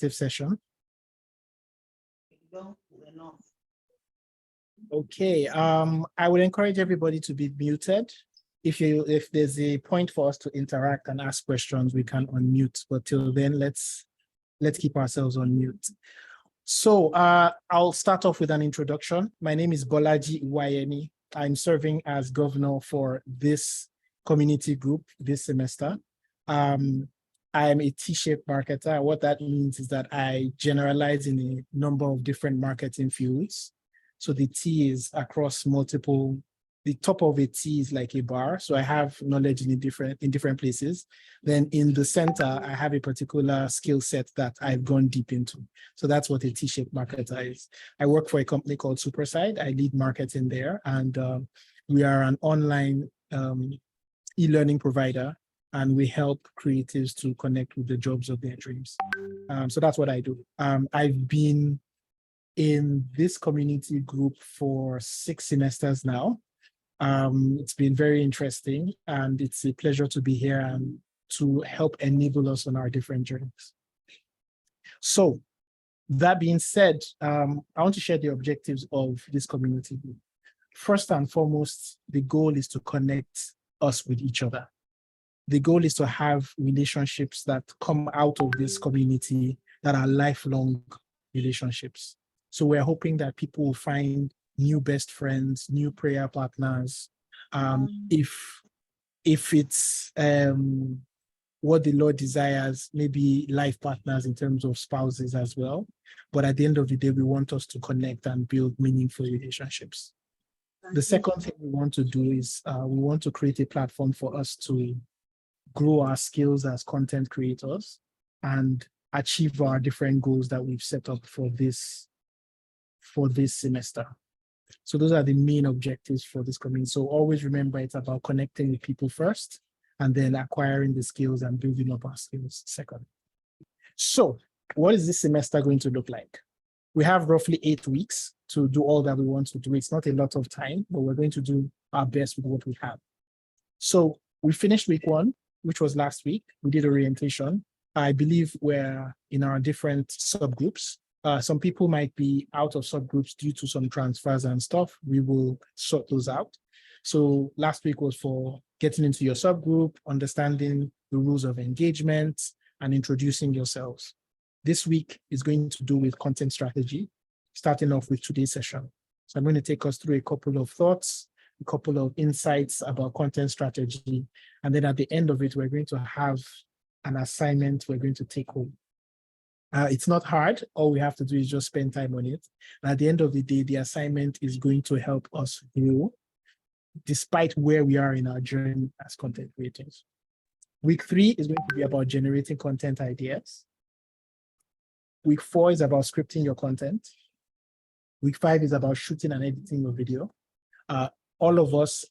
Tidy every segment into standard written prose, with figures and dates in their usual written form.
interactive session. Okay, I would encourage everybody to be muted. If there's a point for us to interact and ask questions, we can unmute. But till then, let's keep ourselves on mute. So I'll start off with an introduction. My name is Bolaji Iwayemi. I'm serving as governor for this community group this semester. I am a T-shaped marketer. What that means is that I generalize in a number of different marketing fields. So the T is across multiple. The top of a T is like a bar. So I have knowledge in different places. Then in the center, I have a particular skill set that I've gone deep into. So that's what a T-shaped marketer is. I work for a company called Superside. I lead marketing there. And we are an online e-learning provider. And we help creatives to connect with the jobs of their dreams. So that's what I do. I've been in this community group for 6 semesters now. It's been very interesting, and it's a pleasure to be here and to help enable us on our different journeys. So that being said, I want to share the objectives of this community group. First and foremost, the goal is to connect us with each other. The goal is to have relationships that come out of this community that are lifelong relationships. So we're hoping that people will find new best friends, new prayer partners. If it's what the Lord desires, maybe life partners in terms of spouses as well. But at the end of the day, we want us to connect and build meaningful relationships. The second thing we want to do is we want to create a platform for us to grow our skills as content creators and achieve our different goals that we've set up for this semester. So those are the main objectives for this community. So always remember, it's about connecting with people first, and then acquiring the skills and building up our skills second. So what is this semester going to look like? We have roughly 8 weeks to do all that we want to do. It's not a lot of time, but we're going to do our best with what we have. So we finished week 1, which was last week. We did orientation. I believe we're in our different subgroups. Some people might be out of subgroups due to some transfers and stuff. We will sort those out. So last week was for getting into your subgroup, understanding the rules of engagement, and introducing yourselves. This week is going to do with content strategy, starting off with today's session. So I'm going to take us through a couple of thoughts, a couple of insights about content strategy. And then at the end of it, we're going to have an assignment we're going to take home. It's not hard. All we have to do is just spend time on it. And at the end of the day, the assignment is going to help us grow despite where we are in our journey as content creators. Week 3 is going to be about generating content ideas. Week 4 is about scripting your content. Week 5 is about shooting and editing your video. All of us,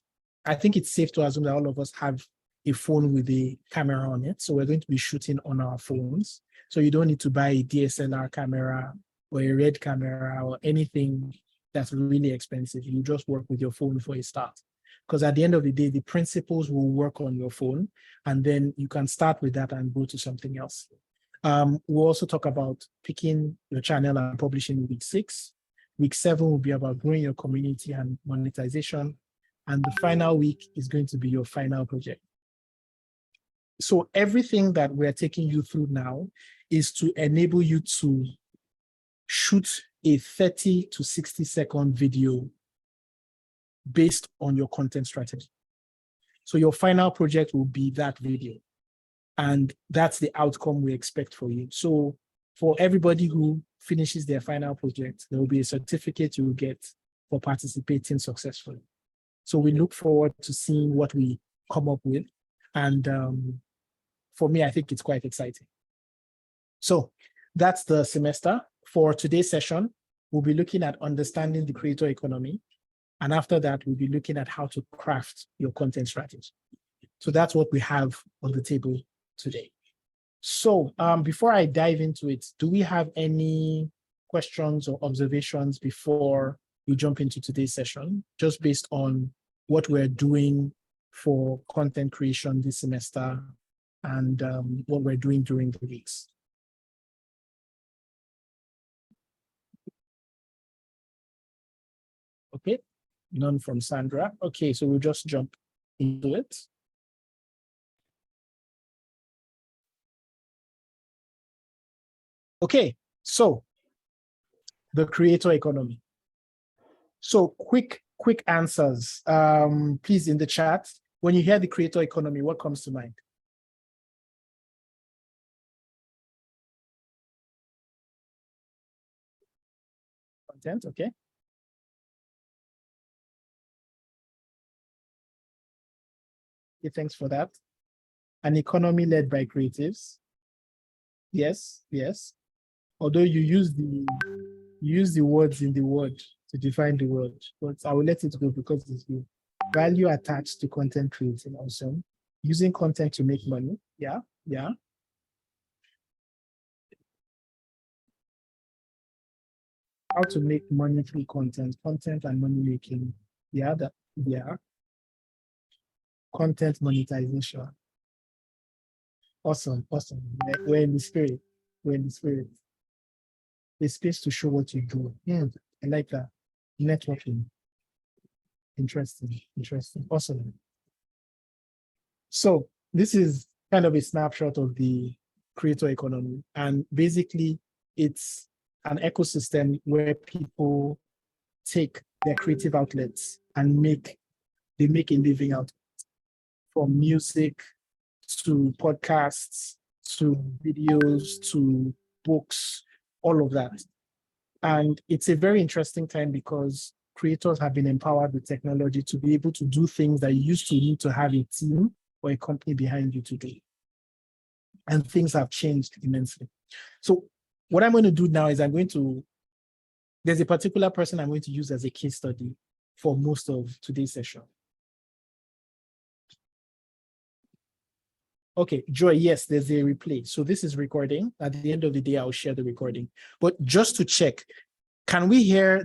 I think it's safe to assume that all of us have a phone with a camera on it. So we're going to be shooting on our phones. So you don't need to buy a DSLR camera or a RED camera or anything that's really expensive. You just work with your phone for a start. Because at the end of the day, the principles will work on your phone, and then you can start with that and go to something else. We'll also talk about picking your channel and publishing in week 6. Week 7 will be about growing your community and monetization. And the final week is going to be your final project. So everything that we're taking you through now is to enable you to shoot a 30 to 60-second video based on your content strategy. So your final project will be that video. And that's the outcome we expect for you. So for everybody who finishes their final project, there will be a certificate you will get for participating successfully. So we look forward to seeing what we come up with. And for me, I think it's quite exciting. So that's the semester. For today's session, we'll be looking at understanding the creator economy. And after that, we'll be looking at how to craft your content strategy. So that's what we have on the table today. So before I dive into it, do we have any questions or observations before we jump into today's session, just based on what we're doing for content creation this semester and what we're doing during the weeks? Okay, none from Sandra. Okay, so we'll just jump into it. Okay, so the creator economy. So quick answers. Please in the chat. When you hear the creator economy, what comes to mind? Content, okay. Okay, thanks for that. An economy led by creatives. Yes, yes. Although you use the words in the word to define the word, but I will let it go because it's good. Value attached to content creating, awesome. Using content to make money, yeah, yeah. How to make money through content and money making, yeah, content monetization. Awesome. We're in the spirit. The space to show what you do. Yeah, I like that. Networking. Interesting. Awesome. So this is kind of a snapshot of the creator economy. And basically, it's an ecosystem where people take their creative outlets and they make a living out from music to podcasts to videos to books, all of that. And it's a very interesting time because creators have been empowered with technology to be able to do things that you used to need to have a team or a company behind you to do. And things have changed immensely. So what I'm going to do now is there's a particular person I'm going to use as a case study for most of today's session. Okay, Joy, yes, there's a replay. So this is recording. At the end of the day, I'll share the recording. But just to check, can we hear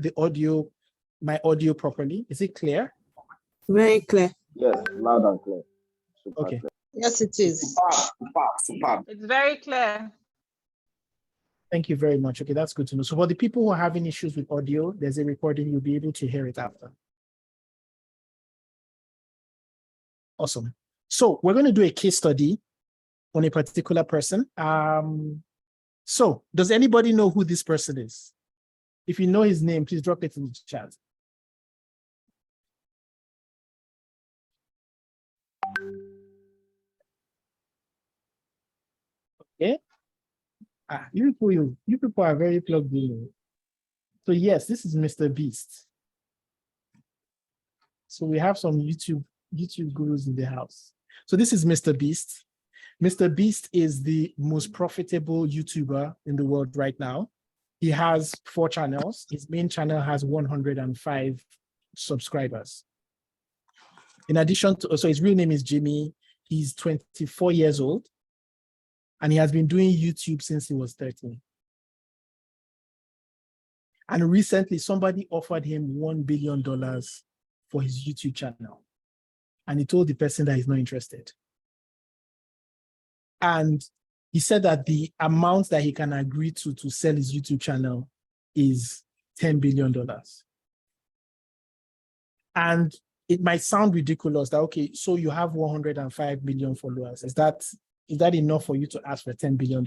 my audio properly? Is it clear? Very clear. Yes, loud and clear. Super Okay. clear. Yes, it is. Superb. It's very clear. Thank you very much. Okay, that's good to know. So for the people who are having issues with audio, there's a recording. You'll be able to hear it after. Awesome. So we're going to do a case study on a particular person. So does anybody know who this person is? If you know his name, please drop it in the chat. Okay. You people are very plugged in. So yes, this is Mr. Beast. So we have some YouTube gurus in the house. So this is Mr. Beast. Mr. Beast is the most profitable YouTuber in the world right now. He has 4 channels. His main channel has 105 subscribers. In addition to, so his real name is Jimmy. He's 24 years old. And he has been doing YouTube since he was 13. And recently, somebody offered him $1 billion for his YouTube channel. And he told the person that he's not interested. And he said that the amount that he can agree to sell his YouTube channel is $10 billion. And it might sound ridiculous that, okay, so you have 105 million followers. Is that enough for you to ask for $10 billion?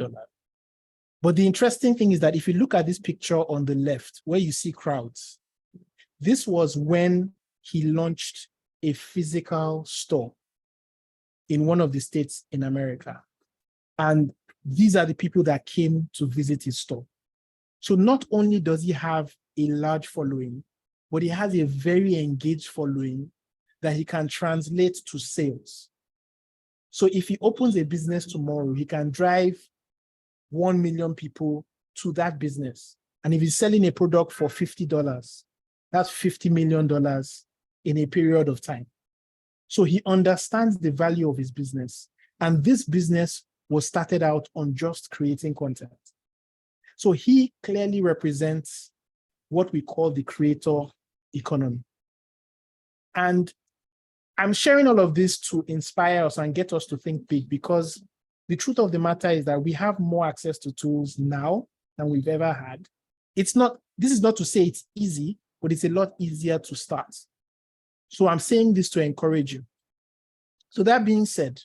But the interesting thing is that if you look at this picture on the left, where you see crowds, this was when he launched a physical store in one of the states in America. And these are the people that came to visit his store. So not only does he have a large following, but he has a very engaged following that he can translate to sales. So if he opens a business tomorrow, he can drive 1 million people to that business. And if he's selling a product for $50, that's $50 million in a period of time. So he understands the value of his business. And this business was started out on just creating content. So he clearly represents what we call the creator economy. And I'm sharing all of this to inspire us and get us to think big, because the truth of the matter is that we have more access to tools now than we've ever had. This is not to say it's easy, but it's a lot easier to start. So I'm saying this to encourage you. So that being said,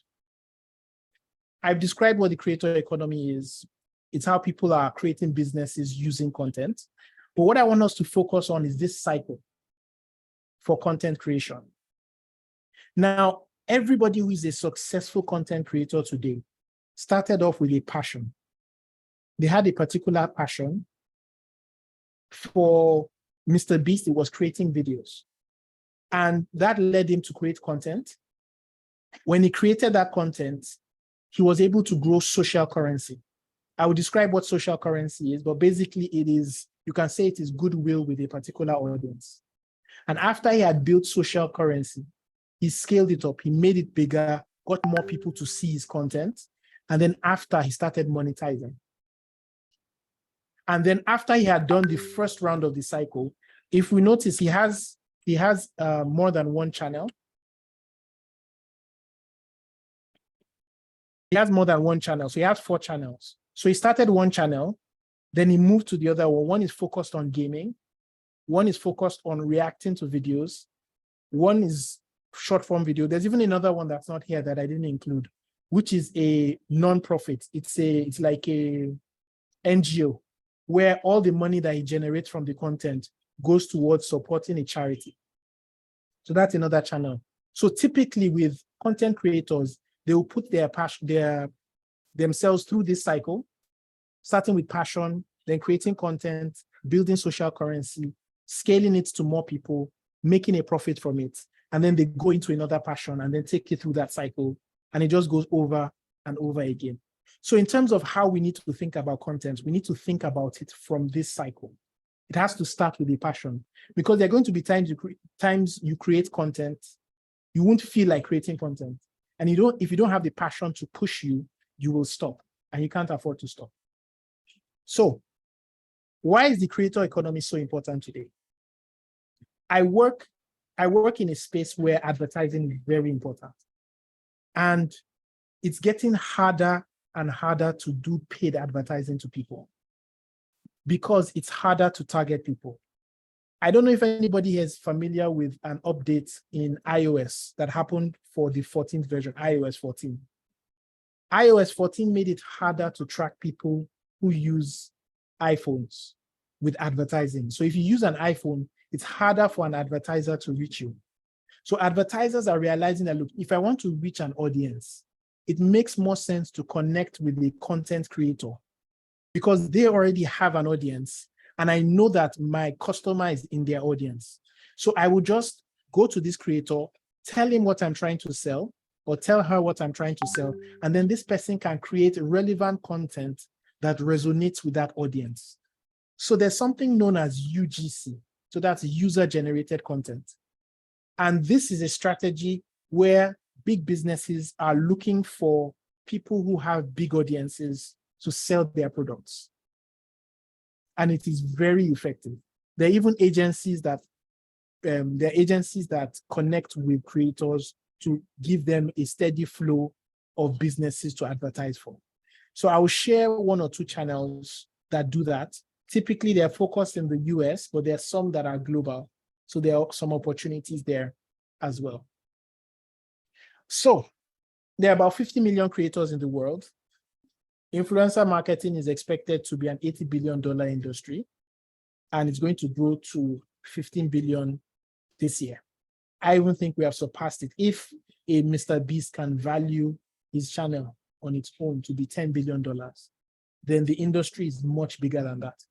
I've described what the creator economy is. It's how people are creating businesses using content. But what I want us to focus on is this cycle for content creation. Now, everybody who is a successful content creator today started off with a passion. They had a particular passion. For Mr. Beast, it was creating videos. And that led him to create content. When he created that content, he was able to grow social currency. I will describe what social currency is, but basically it is, you can say it is goodwill with a particular audience. And after he had built social currency, he scaled it up, he made it bigger, got more people to see his content. And then after, he started monetizing. And then after he had done the first round of the cycle, if we notice, he has more than one channel. He has more than one channel. So he has 4 channels. So he started one channel, then he moved to the other one. One is focused on gaming. One is focused on reacting to videos. One is short form video. There's even another one that's not here that I didn't include, which is a non-profit. It's like a NGO where all the money that he generates from the content goes towards supporting a charity. So that's another channel. So typically with content creators, they will put themselves through this cycle, starting with passion, then creating content, building social currency, scaling it to more people, making a profit from it. And then they go into another passion and then take it through that cycle. And it just goes over and over again. So in terms of how we need to think about content, we need to think about it from this cycle. It has to start with a passion, because there are going to be times you create content, you won't feel like creating content. And if you don't have the passion to push you, you will stop, and you can't afford to stop. So why is the creator economy so important today? I work in a space where advertising is very important. And it's getting harder and harder to do paid advertising to people because it's harder to target people. I don't know if anybody is familiar with an update in iOS that happened for the 14th version, iOS 14. iOS 14 made it harder to track people who use iPhones with advertising. So if you use an iPhone, it's harder for an advertiser to reach you. So advertisers are realizing that, look, if I want to reach an audience, it makes more sense to connect with the content creator because they already have an audience. And I know that my customer is in their audience. So I will just go to this creator, tell him what I'm trying to sell, or tell her what I'm trying to sell. And then this person can create relevant content that resonates with that audience. So there's something known as UGC. So that's user-generated content. And this is a strategy where big businesses are looking for people who have big audiences to sell their products. And it is very effective. There are even agencies that connect with creators to give them a steady flow of businesses to advertise for. So I will share 1 or 2 channels that do that. Typically, they're focused in the US, but there are some that are global. So there are some opportunities there as well. So there are about 50 million creators in the world. Influencer marketing is expected to be an $80 billion industry, and it's going to grow to 15 billion this year. I even think we have surpassed it. If a Mr. Beast can value his channel on its own to be $10 billion, then the industry is much bigger than that.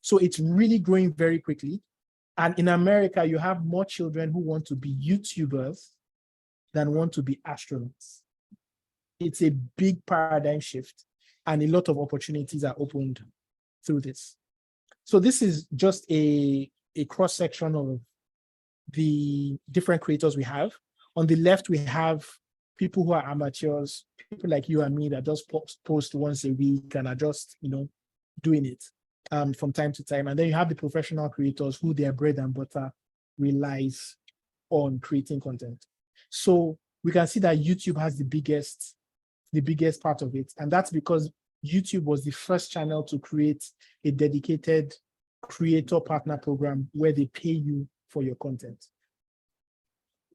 So it's really growing very quickly. And in America, you have more children who want to be YouTubers than want to be astronauts. It's a big paradigm shift, and a lot of opportunities are opened through this. So this is just a cross-section of the different creators we have. On the left, we have people who are amateurs, people like you and me that just post once a week and are just, doing it from time to time. And then you have the professional creators who their bread and butter relies on creating content. So we can see that YouTube has the biggest part of it. And that's because YouTube was the first channel to create a dedicated creator partner program where they pay you for your content.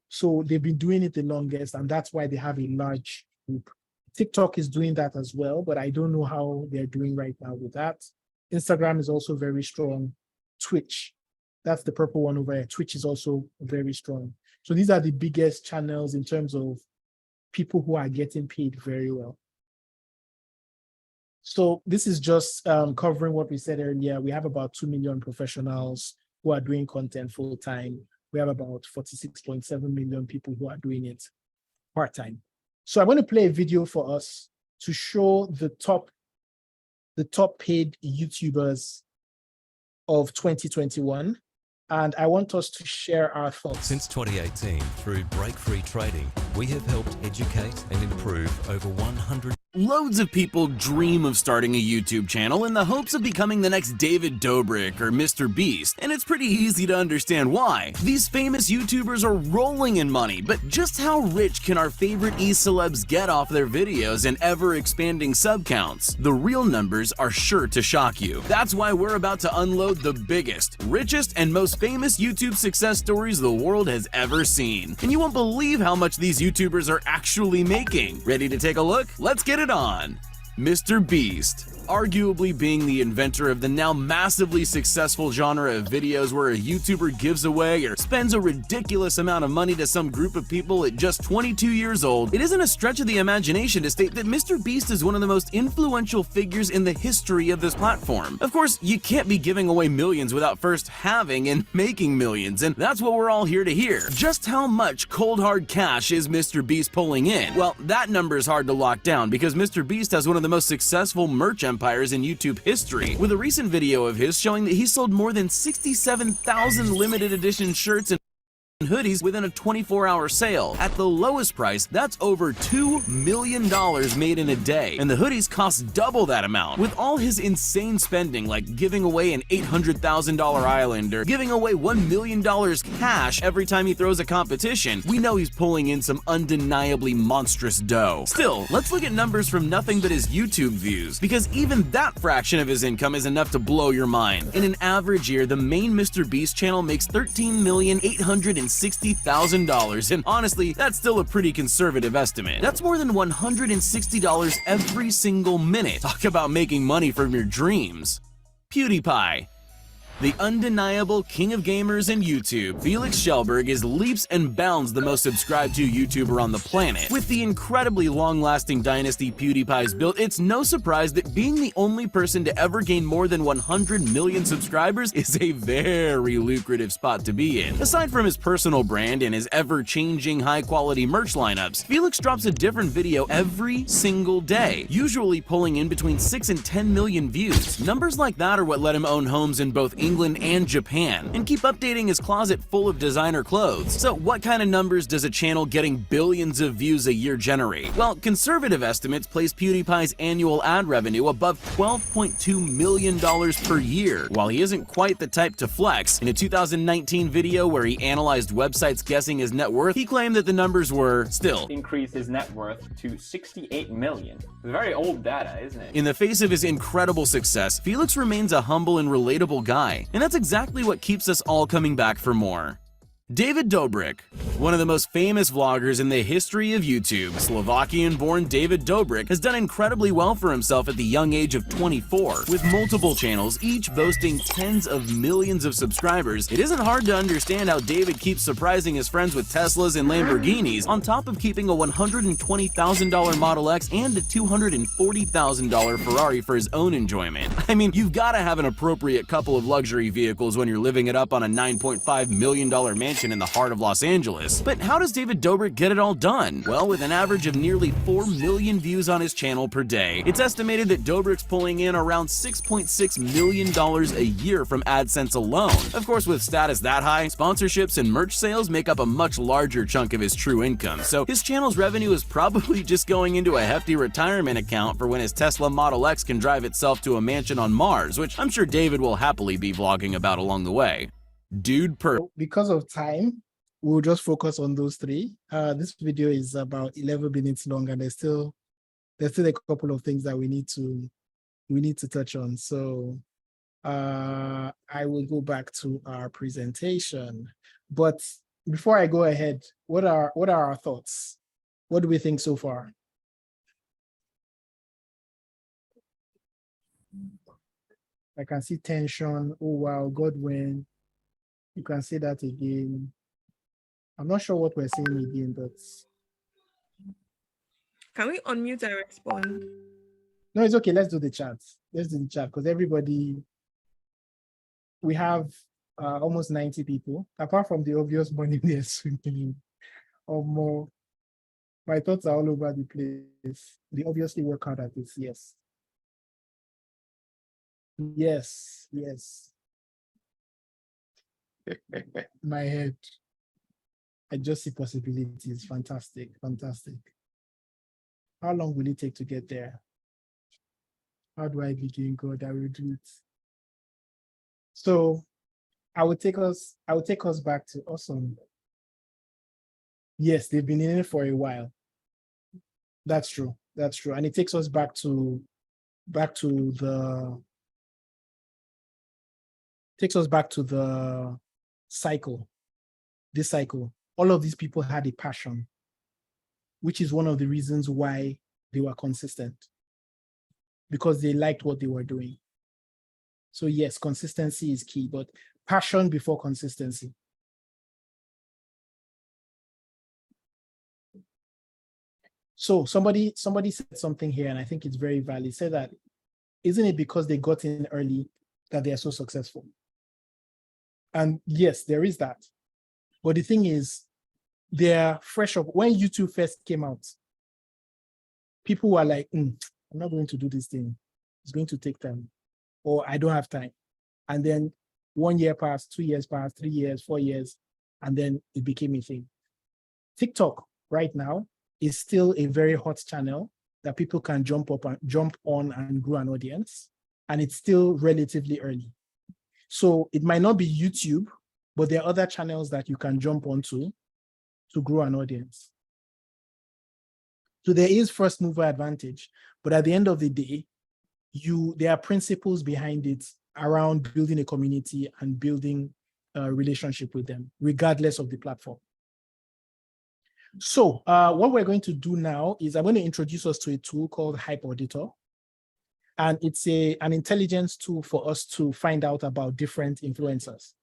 So they've been doing it the longest, and that's why they have a large group. TikTok is doing that as well, but I don't know how they're doing right now with that. Instagram is also very strong. Twitch, that's the purple one over here. Twitch is also very strong. So these are the biggest channels in terms of people who are getting paid very well. So this is just covering what we said earlier. We have about 2 million professionals who are doing content full time. We have about 46.7 million people who are doing it part time. So I'm going to play a video for us to show the top paid YouTubers of 2021. And I want us to share our thoughts. Since 2018, through Break Free Trading, we have helped educate and improve over 100. Loads of people dream of starting a YouTube channel in the hopes of becoming the next David Dobrik or Mr. Beast, and it's pretty easy to understand why. These famous YouTubers are rolling in money, but just how rich can our favorite e-celebs get off their videos and ever-expanding sub counts? The real numbers are sure to shock you. That's why we're about to unload the biggest, richest, and most famous YouTube success stories the world has ever seen. And you won't believe how much these YouTubers are actually making. Ready to take a look? Let's get it on. Mr. Beast, arguably being the inventor of the now massively successful genre of videos where a YouTuber gives away or spends a ridiculous amount of money to some group of people at just 22 years old, it isn't a stretch of the imagination to state that Mr. Beast is one of the most influential figures in the history of this platform. Of course, you can't be giving away millions without first having and making millions, and that's what we're all here to hear. Just how much cold hard cash is Mr. Beast pulling in? Well, that number is hard to lock down because Mr. Beast has one of the most successful merch empires in YouTube history, with a recent video of his showing that he sold more than 67,000 limited edition shirts and hoodies within a 24-hour sale. At the lowest price, that's over $2 million made in a day, and the hoodies cost double that amount. With all his insane spending, like giving away an $800,000 island or giving away $1 million cash every time he throws a competition, we know he's pulling in some undeniably monstrous dough. Still, let's look at numbers from nothing but his YouTube views, because even that fraction of his income is enough to blow your mind. In an average year, the main Mr. Beast channel makes $13,860,000, and honestly, that's still a pretty conservative estimate. That's more than $160 every single minute. Talk about making money from your dreams. PewDiePie. The undeniable king of gamers and YouTube, Felix Schellberg is leaps and bounds the most subscribed to YouTuber on the planet. With the incredibly long-lasting dynasty PewDiePie's built, it's no surprise that being the only person to ever gain more than 100 million subscribers is a very lucrative spot to be in. Aside from his personal brand and his ever-changing high-quality merch lineups, Felix drops a different video every single day, usually pulling in between 6 and 10 million views. Numbers like that are what let him own homes in both England and Japan, and keep updating his closet full of designer clothes. So what kind of numbers does a channel getting billions of views a year generate? Well, conservative estimates place PewDiePie's annual ad revenue above $12.2 million per year. While he isn't quite the type to flex, in a 2019 video where he analyzed websites guessing his net worth, he claimed that the numbers were still increased his net worth to 68 million. Very old data, isn't it? In the face of his incredible success, Felix remains a humble and relatable guy. And that's exactly what keeps us all coming back for more. David Dobrik, one of the most famous vloggers in the history of YouTube. Slovakian-born David Dobrik has done incredibly well for himself at the young age of 24. With multiple channels, each boasting tens of millions of subscribers, it isn't hard to understand how David keeps surprising his friends with Teslas and Lamborghinis, on top of keeping a $120,000 Model X and a $240,000 Ferrari for his own enjoyment. I mean, you've got to have an appropriate couple of luxury vehicles when you're living it up on a $9.5 million mansion in the heart of Los Angeles. But how does David Dobrik get it all done? Well, with an average of nearly 4 million views on his channel per day, it's estimated that Dobrik's pulling in around $6.6 million a year from AdSense alone. Of course, with status that high, sponsorships and merch sales make up a much larger chunk of his true income, so his channel's revenue is probably just going into a hefty retirement account for when his Tesla Model X can drive itself to a mansion on Mars, which I'm sure David will happily be vlogging about along the way. Dude per Because of time, we'll just focus on those three. This video is about 11 minutes long, and there's still a couple of things that we need to touch on. So I will go back to our presentation. But before I go ahead, what are our thoughts? What do we think so far? I can see tension. Oh wow, Godwin. You can say that again. I'm not sure what we're saying again, but Can we unmute and respond? no, it's okay. Let's do the chat. Let's do the chat because everybody, we have almost 90 people, apart from the obvious money they're swimming or more. My thoughts are all over the place. They obviously work hard at this. Yes. Yes. Yes. My head. I just see possibilities. Fantastic. Fantastic. How long will it take to get there? How do I begin, God? I will do it. So I will take us back to awesome. Yes, they've been in it for a while. That's true. That's true. And it takes us back to the cycle. This cycle. All of these people had a passion, which is one of the reasons why they were consistent, because they liked what they were doing. So yes, consistency is key, but passion before consistency. So somebody said something here, and I think it's very valid. Said that, isn't it because they got in early that they are so successful? And yes, there is that. But the thing is, they're fresh up. When YouTube first came out, people were like, I'm not going to do this thing. It's going to take time, or I don't have time. And then 1 year passed, 2 years passed, 3 years, 4 years, and then it became a thing. TikTok right now is still a very hot channel that people can jump on and grow an audience. And it's still relatively early. So it might not be YouTube, but there are other channels that you can jump onto to grow an audience. So there is first mover advantage, but at the end of the day, there are principles behind it around building a community and building a relationship with them, regardless of the platform. So what we're going to do now is I'm going to introduce us to a tool called Hype Auditor. And it's an intelligence tool for us to find out about different influencers.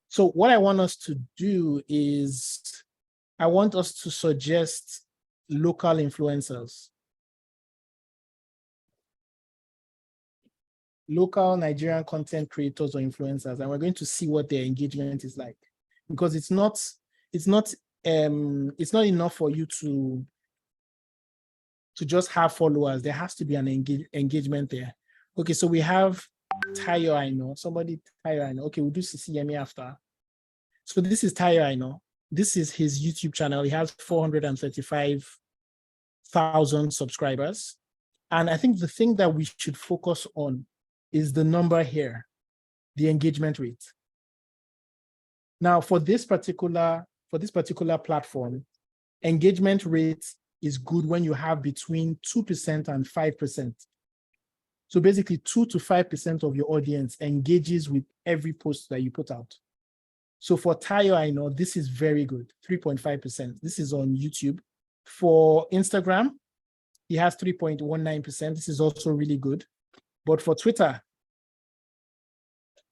So what I want us to do is I want us to suggest local influencers. Local Nigerian content creators or influencers, and we're going to see what their engagement is like. Because it's not enough for you to just have followers. There has to be an engagement there. Okay, so we have Tayo Aino. Tayo Aino. Okay, we'll do CCME after. So this is Tayo Aino. This is his YouTube channel. He has 435,000 subscribers. And I think the thing that we should focus on is the number here, the engagement rate. Now, for this particular platform, engagement rate is good when you have between 2% and 5%. So basically 2 to 5% of your audience engages with every post that you put out. So for Tayo, I know this is very good, 3.5%. This is on YouTube. For Instagram, he has 3.19%. This is also really good. But for Twitter,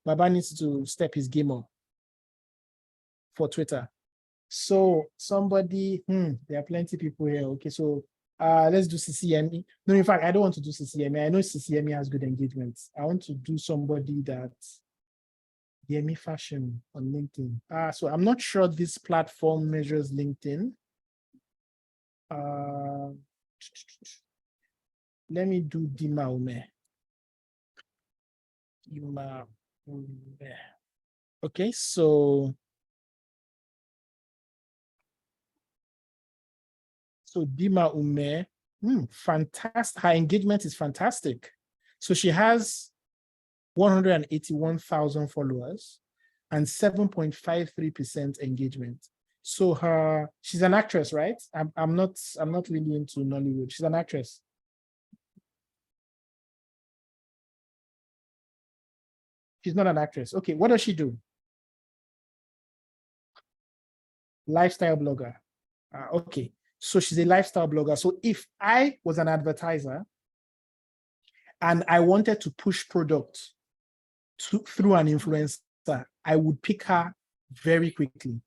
Baba needs to step his game up for Twitter. So somebody, there are plenty of people here. Okay, so let's do CCME. No, in fact, I don't want to do CCME. I know CCME has good engagements. I want to do somebody that Yemi Fashion on LinkedIn. So I'm not sure this platform measures LinkedIn. Let me do Dima Ume. Okay, so Dima Ume, fantastic. Her engagement is fantastic. So she has 181,000 followers and 7.53% engagement. So she's an actress, right? I'm not really into Nollywood. She's an actress. She's not an actress. Okay, what does she do? Lifestyle blogger. Okay, so she's a lifestyle blogger. So if I was an advertiser and I wanted to push product through an influencer, I would pick her very quickly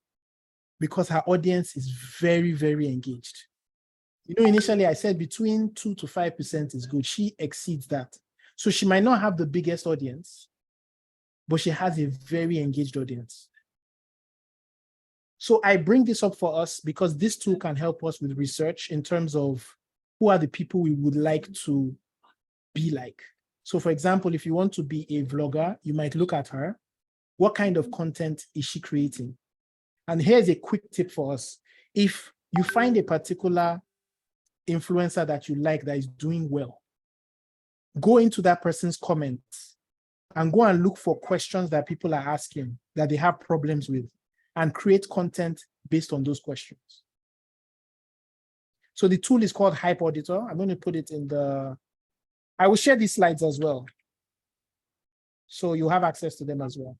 because her audience is very, very engaged. You know, initially I said between 2 to 5% is good. She exceeds that. So she might not have the biggest audience, but she has a very engaged audience. So I bring this up for us because this tool can help us with research in terms of who are the people we would like to be like. So for example, if you want to be a vlogger, you might look at her. What kind of content is she creating? And here's a quick tip for us. If you find a particular influencer that you like that is doing well, go into that person's comments and go and look for questions that people are asking that they have problems with and create content based on those questions. So the tool is called Hype Auditor. I'm going to put it in I will share these slides as well. So you have access to them as well.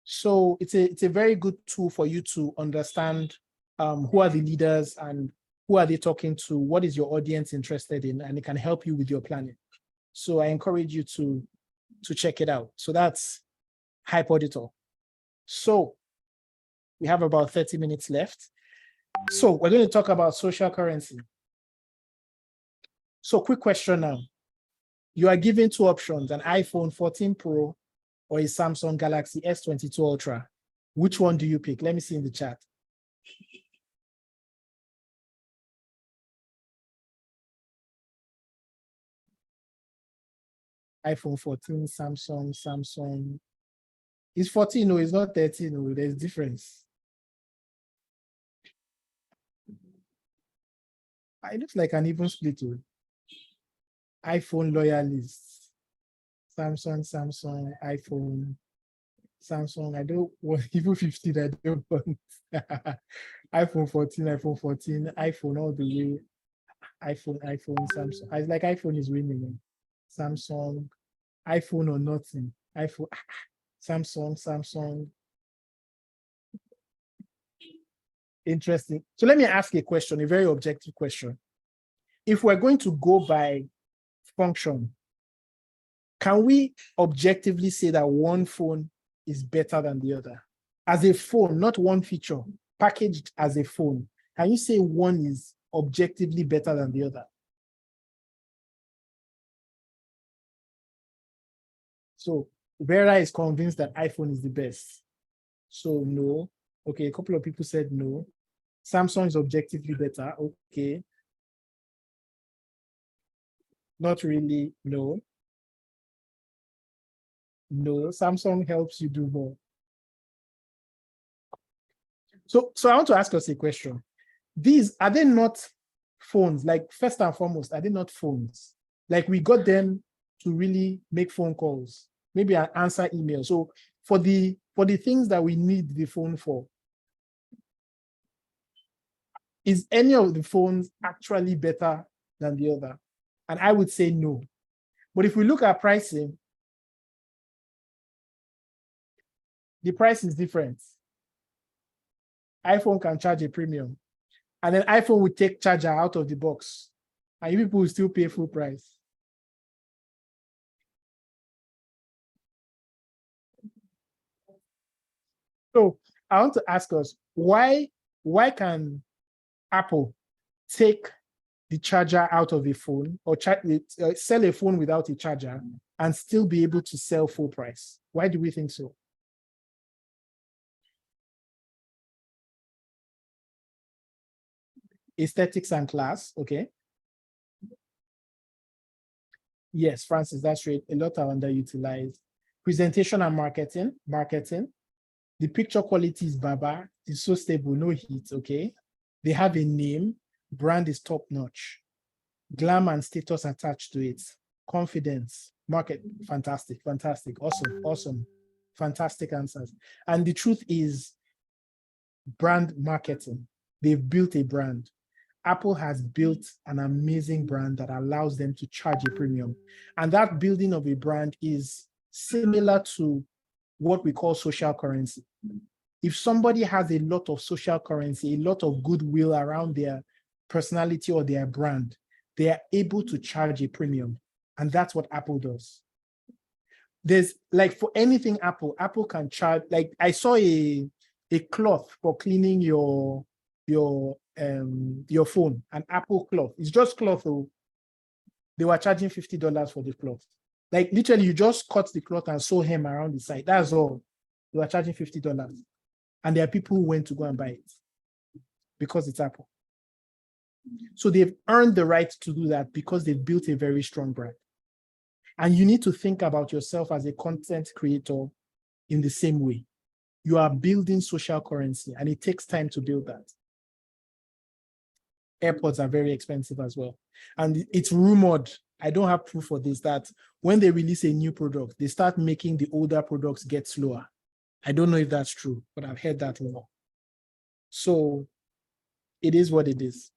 So it's a very good tool for you to understand who are the leaders and who are they talking to, what is your audience interested in, and it can help you with your planning. So I encourage you to check it out. So that's Hype Auditor. So we have about 30 minutes left. So we're going to talk about social currency. So quick question now. You are given two options, an iPhone 14 Pro or a Samsung Galaxy S22 Ultra. Which one do you pick? Let me see in the chat. iPhone 14, Samsung. It's 14, no, it's not 13, no, there's difference. It looks like an even split. iPhone loyalists. Samsung, iPhone, Samsung. I don't want even 15, I don't want. iPhone 14, iPhone all the way. iPhone, Samsung. I like iPhone is winning. Samsung, iPhone or nothing. iPhone, Samsung. Interesting. So let me ask a question, a very objective question. If we're going to go by function, can we objectively say that one phone is better than the other? As a phone, not one feature, packaged as a phone. Can you say one is objectively better than the other? So Vera is convinced that iPhone is the best. So no. Okay, a couple of people said no. Samsung is objectively better. Okay. Not really, no. No, Samsung helps you do more. So I want to ask us a question. These, are they not phones? Like, first and foremost, are they not phones? Like, we got them to really make phone calls, maybe answer email. So for the things that we need the phone for, is any of the phones actually better than the other? And I would say no. But if we look at pricing, the price is different. iPhone can charge a premium, and then iPhone will take charger out of the box, and you people will still pay full price. So I want to ask us, why can Apple take the charger out of a phone or sell a phone without a charger and still be able to sell full price? Why do we think so? Aesthetics and class, okay. Yes, Francis, that's right. A lot are underutilized. Presentation and marketing. The picture quality is baba. It's so stable, no heat, okay. They have a name. Brand is top notch. Glam and status attached to it. Confidence, market, fantastic, awesome. Fantastic answers. And the truth is, brand marketing. They've built a brand. Apple has built an amazing brand that allows them to charge a premium. And that building of a brand is similar to what we call social currency. If somebody has a lot of social currency, a lot of goodwill around their personality or their brand, they are able to charge a premium. And that's what Apple does. There's like for anything Apple can charge. Like I saw a cloth for cleaning your phone, an Apple cloth. It's just cloth. They were charging $50 for the cloth. Like literally, you just cut the cloth and sew hem around the side. That's all. They were charging $50. And there are people who went to go and buy it because it's Apple. So they've earned the right to do that because they've built a very strong brand. And you need to think about yourself as a content creator in the same way. You are building social currency, and it takes time to build that. AirPods are very expensive as well. And it's rumored, I don't have proof for this, that when they release a new product, they start making the older products get slower. I don't know if that's true, but I've heard that rumor. So it is what it is.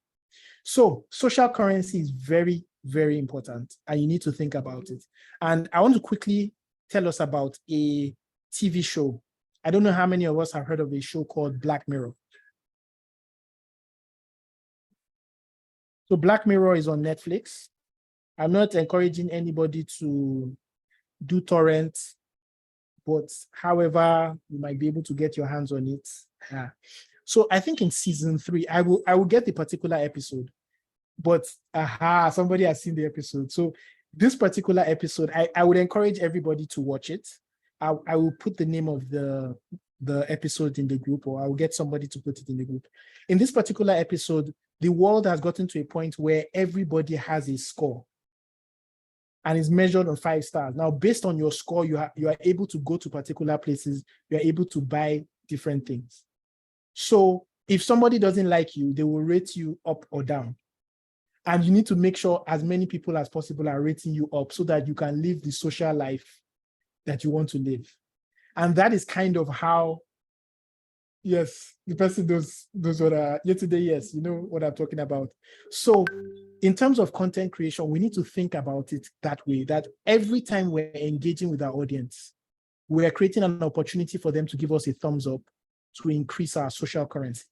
So social currency is very, very important, and you need to think about it. And I want to quickly tell us about a TV show. I don't know how many of us have heard of a show called Black Mirror. So Black Mirror is on Netflix. I'm not encouraging anybody to do torrent, but however, you might be able to get your hands on it. So I think in season 3, I will get the particular episode, but somebody has seen the episode. So this particular episode, I would encourage everybody to watch it. I will put the name of the episode in the group, or I will get somebody to put it in the group. In this particular episode, the world has gotten to a point where everybody has a score and is measured on 5 stars. Now, based on your score, you are able to go to particular places. You are able to buy different things. So if somebody doesn't like you, they will rate you up or down. And you need to make sure as many people as possible are rating you up so that you can live the social life that you want to live. And that is kind of how, yes, the person does what yesterday, yes, you know what I'm talking about. So in terms of content creation, we need to think about it that way, that every time we're engaging with our audience, we're creating an opportunity for them to give us a thumbs up to increase our social currency.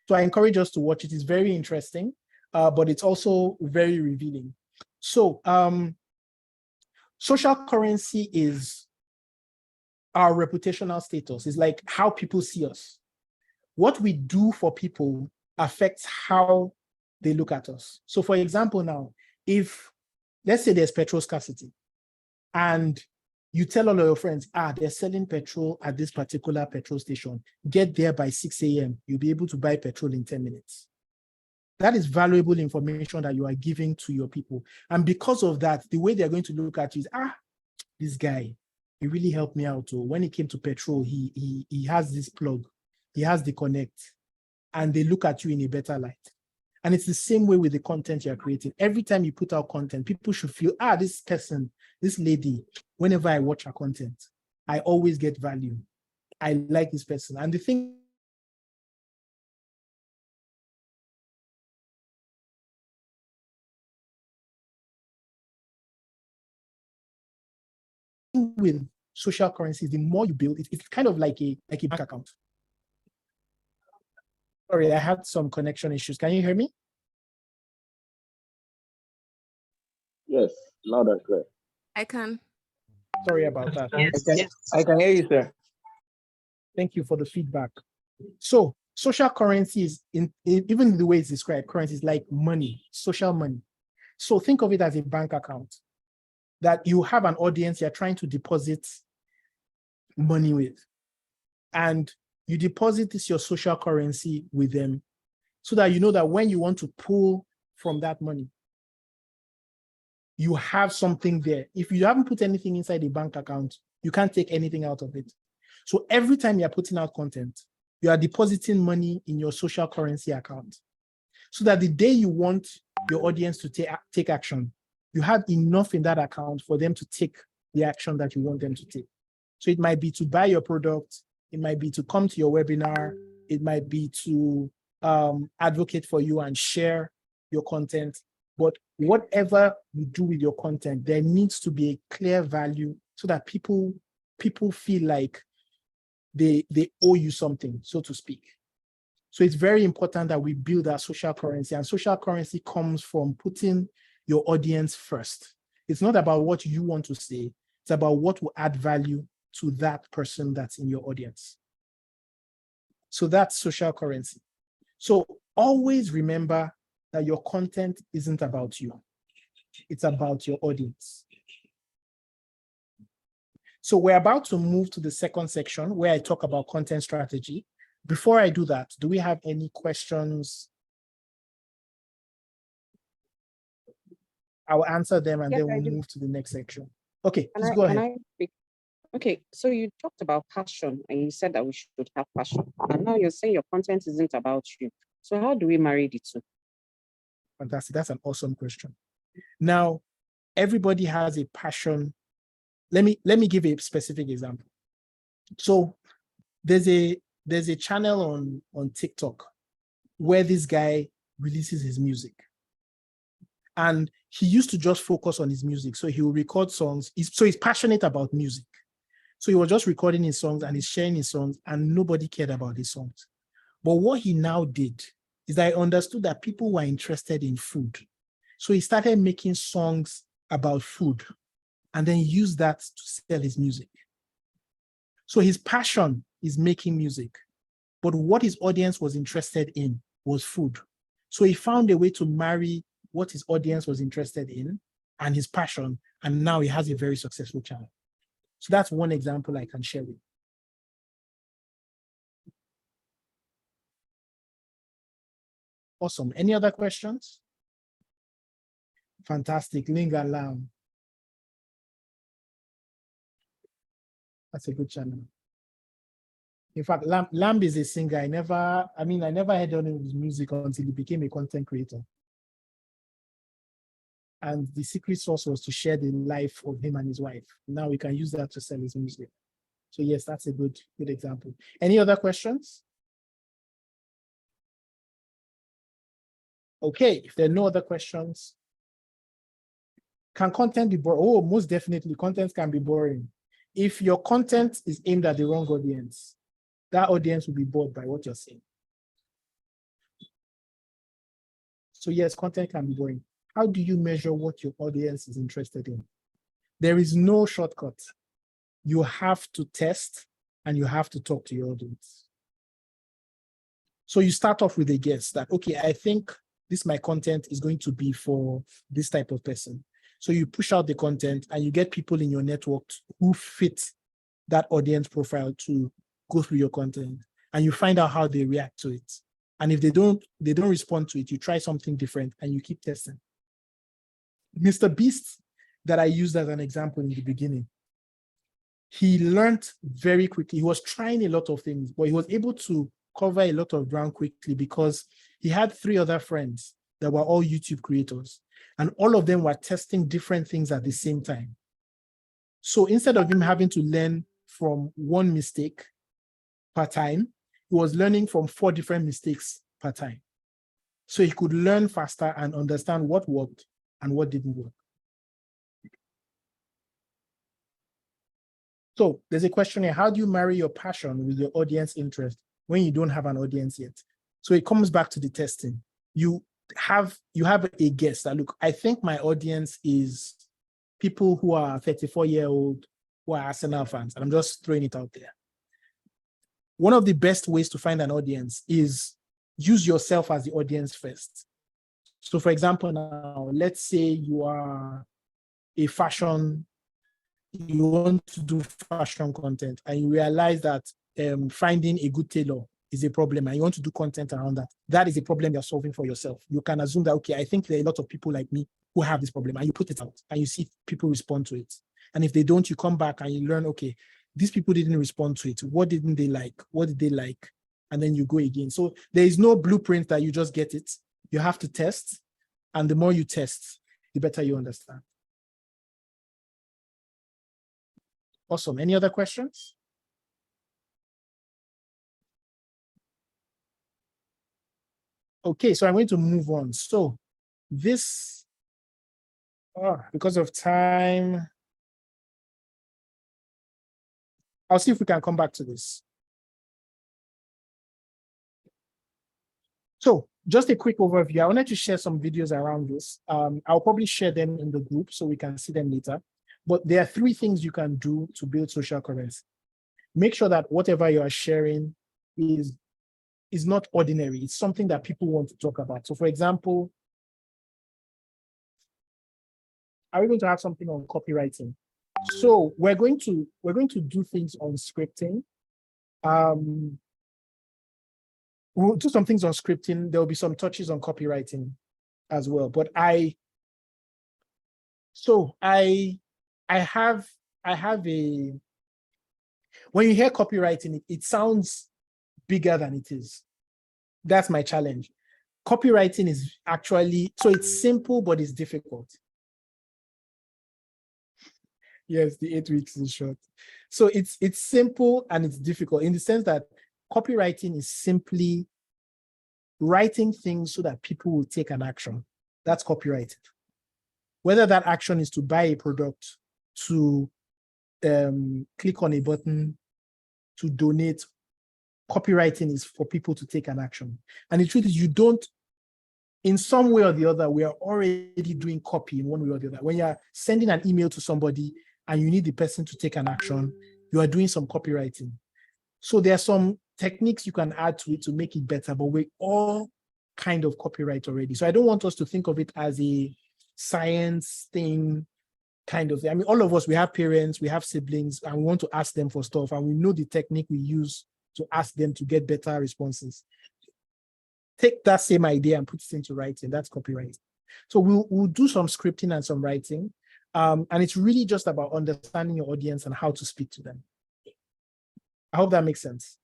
So I encourage us to watch it. It's very interesting, but it's also very revealing. So social currency is our reputational status. It's like how people see us. What we do for people affects how they look at us. So for example, now, if let's say there's petrol scarcity and you tell all of your friends, they're selling petrol at this particular petrol station, get there by 6 a.m. You'll be able to buy petrol in 10 minutes. That is valuable information that you are giving to your people. And because of that, the way they're going to look at you is, this guy, he really helped me out. So when it came to petrol, he has this plug, he has the connect, and they look at you in a better light. And it's the same way with the content you're creating. Every time you put out content, people should feel, this person, this lady, whenever I watch her content, I always get value. I like this person. And the thing with social currency, the more you build it, it's kind of like a bank account. Sorry, I had some connection issues. Can you hear me? Yes, loud and clear. I can. Sorry about that. I can hear you, sir. Thank you for the feedback. So social currency is, even the way it's described, currency is like money, social money. So think of it as a bank account that you have an audience you're trying to deposit money with. And you deposit this, your social currency, with them so that you know that when you want to pull from that money, you have something there. If you haven't put anything inside the bank account, you can't take anything out of it. So every time you're putting out content, you are depositing money in your social currency account so that the day you want your audience to take action, you have enough in that account for them to take the action that you want them to take. So it might be to buy your product, it might be to come to your webinar, it might be to advocate for you and share your content. But whatever you do with your content, there needs to be a clear value so that people feel like they owe you something, so to speak. So it's very important that we build our social currency, and social currency comes from putting your audience first. It's not about what you want to say. It's about what will add value to that person that's in your audience. So that's social currency. So always remember that your content isn't about you. It's about your audience. So we're about to move to the second section where I talk about content strategy. Before I do that, do we have any questions? I'll answer them and Yes, then I we'll do. move to the next section. Okay, Can please I, go can ahead. I speak? Okay, so you talked about passion and you said that we should have passion. And now you're saying your content isn't about you. So how do we marry the two? Fantastic. That's an awesome question. Now, everybody has a passion. Let me give a specific example. So there's a channel on TikTok where this guy releases his music. And he used to just focus on his music. So he will record songs. So he's passionate about music. So he was just recording his songs and he's sharing his songs and nobody cared about his songs. But what he now did is that I understood that people were interested in food. So he started making songs about food and then used that to sell his music. So his passion is making music, but what his audience was interested in was food. So he found a way to marry what his audience was interested in and his passion, and now he has a very successful channel. So that's one example I can share with you. Awesome. Any other questions? Fantastic. Ling and Lam. That's a good channel. In fact, Lamb is a singer. I never heard of his music until he became a content creator. And the secret sauce was to share the life of him and his wife. Now we can use that to sell his music. So yes, that's a good example. Any other questions? Okay, if there are no other questions, can content be boring? Oh, most definitely, content can be boring. If your content is aimed at the wrong audience, that audience will be bored by what you're saying. So yes, content can be boring. How do you measure what your audience is interested in? There is no shortcut. You have to test and you have to talk to your audience. So you start off with a guess that, okay, I think my content is going to be for this type of person. So you push out the content and you get people in your network who fit that audience profile to go through your content, and you find out how they react to it. And if they don't respond to it, you try something different and you keep testing. Mr. Beast, that I used as an example in the beginning, he learned very quickly. He was trying a lot of things, but he was able to cover a lot of ground quickly because he had 3 other friends that were all YouTube creators, and all of them were testing different things at the same time. So instead of him having to learn from one mistake per time, he was learning from 4 different mistakes per time. So he could learn faster and understand what worked and what didn't work. So there's a question here: how do you marry your passion with your audience interest when you don't have an audience yet? So it comes back to the testing. You have a guess that, look, I think my audience is people who are 34-year-old who are Arsenal fans, and I'm just throwing it out there. One of the best ways to find an audience is use yourself as the audience first. So for example, now, let's say you are a fashion, you want to do fashion content and you realize that finding a good tailor is a problem and you want to do content around that. That is a problem you're solving for yourself. You can assume that, okay, I think there are a lot of people like me who have this problem, and you put it out and you see if people respond to it. And if they don't, you come back and you learn, okay, these people didn't respond to it. What didn't they like? What did they like? And then you go again. So there is no blueprint that you just get it. You have to test. And the more you test, the better you understand. Awesome. Any other questions? Okay, so I'm going to move on. So this, because of time, I'll see if we can come back to this. So just a quick overview. I wanted to share some videos around this. I'll probably share them in the group so we can see them later. But there are 3 things you can do to build social currency. Make sure that whatever you are sharing is not ordinary. It's something that people want to talk about. So for example, are we going to have something on copywriting? So we're going to do things on scripting. We'll do some things on scripting. There will be some touches on copywriting as well. But I have a, when you hear copywriting, it sounds bigger than it is. That's my challenge. Copywriting is actually, so it's simple, but it's difficult. Yes, the 8 weeks is short. So it's simple and it's difficult in the sense that copywriting is simply writing things so that people will take an action. That's copywriting. Whether that action is to buy a product, to click on a button, to donate, copywriting is for people to take an action. And the truth is, you don't, in some way or the other, we are already doing copy in one way or the other. When you're sending an email to somebody and you need the person to take an action, you are doing some copywriting. So there are some techniques you can add to it to make it better, but we all kind of copyright already. So I don't want us to think of it as a science thing kind of thing. I mean, all of us, we have parents, we have siblings, and we want to ask them for stuff, and we know the technique we use to ask them to get better responses. Take that same idea and put it into writing. That's copywriting. So we'll do some scripting and some writing. And it's really just about understanding your audience and how to speak to them. I hope that makes sense.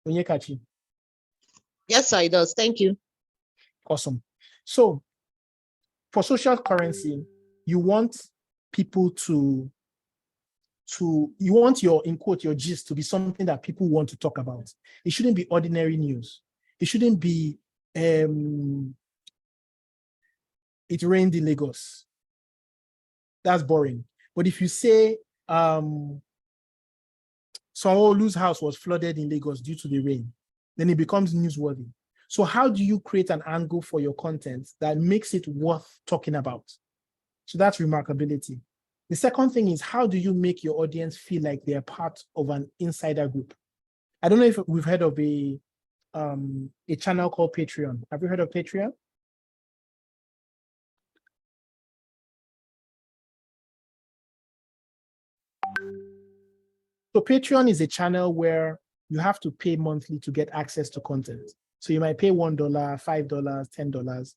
Onyekachi. Yes, sir, it does. Thank you. Awesome. So for social currency, you want people you want your, in quote, your gist to be something that people want to talk about. It shouldn't be ordinary news. It shouldn't be, it rained in Lagos. That's boring. But if you say, Sanwo-Olu's house was flooded in Lagos due to the rain, then it becomes newsworthy. So how do you create an angle for your content that makes it worth talking about? So that's remarkability. The second thing is, how do you make your audience feel like they're part of an insider group? I don't know if we've heard of a channel called Patreon. Have you heard of Patreon? So Patreon is a channel where you have to pay monthly to get access to content. So you might pay $1, $5, $10,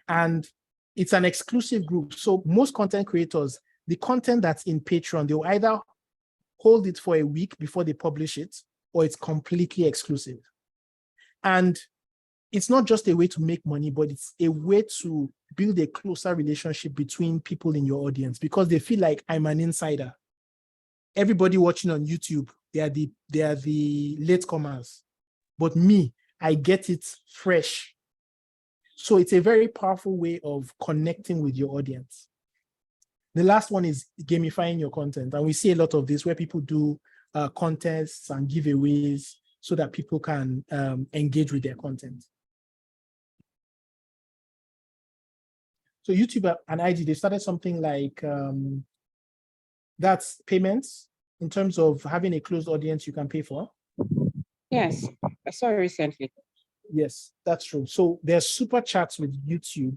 and it's an exclusive group. So most content creators, the content that's in Patreon, they'll either hold it for a week before they publish it, or it's completely exclusive. And it's not just a way to make money, but it's a way to build a closer relationship between people in your audience, because they feel like, I'm an insider. Everybody watching on YouTube, they are the latecomers. But me, I get it fresh. So it's a very powerful way of connecting with your audience. The last one is gamifying your content. And we see a lot of this where people do contests and giveaways so that people can engage with their content. So YouTube and IG, they started something like, that's payments in terms of having a closed audience you can pay for. Yes, I saw it recently. Yes, that's true. So there's super chats with YouTube.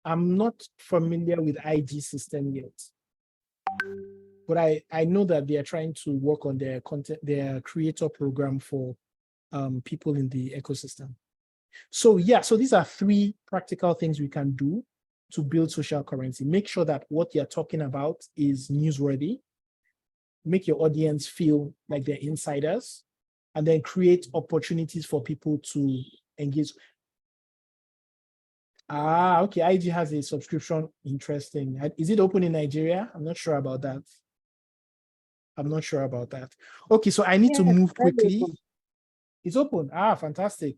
I'm not familiar with IG system yet, but I know that they are trying to work on their content, their creator program for people in the ecosystem. So yeah, so these are 3 practical things we can do to build social currency. Make sure that what you're talking about is newsworthy. Make your audience feel like they're insiders, and then create opportunities for people to engage. Okay, IG has a subscription. Interesting. Is it open in Nigeria? I'm not sure about that. Okay, so I need to move quickly. It's open. Fantastic.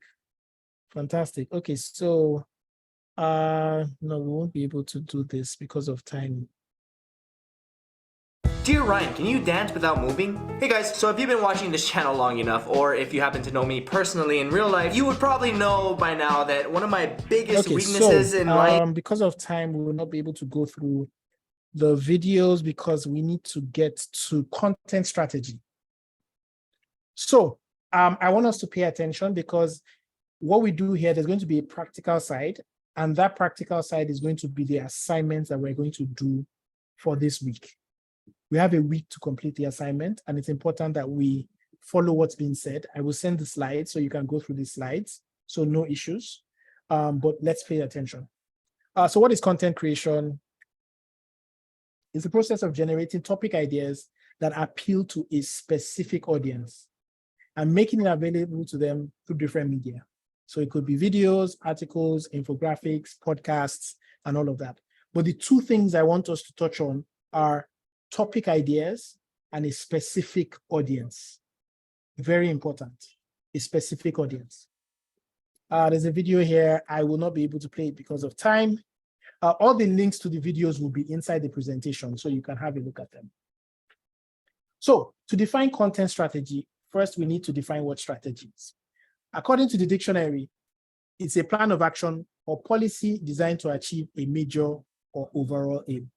Fantastic. Okay, so no, we won't be able to do this because of time. Dear Ryan, can you dance without moving? Hey guys, so if you've been watching this channel long enough, or if you happen to know me personally in real life, you would probably know by now that one of my biggest Okay, weaknesses so in life. because of time, we will not be able to go through the videos because we need to get to content strategy. So I want us to pay attention because what we do here, there's going to be a practical side, and that practical side is going to be the assignments that we're going to do for this week. We have a week to complete the assignment, and it's important that we follow what's being said. I will send the slides so you can go through the slides, so no issues, but let's pay attention. So what is content creation? It's the process of generating topic ideas that appeal to a specific audience and making it available to them through different media. So it could be videos, articles, infographics, podcasts, and all of that. But the two things I want us to touch on are topic ideas and a specific audience. Very important, a specific audience. There's a video here. I will not be able to play it because of time. All the links to the videos will be inside the presentation, so you can have a look at them. So to define content strategy, first we need to define what strategy is. According to the dictionary, it's a plan of action or policy designed to achieve a major or overall aim.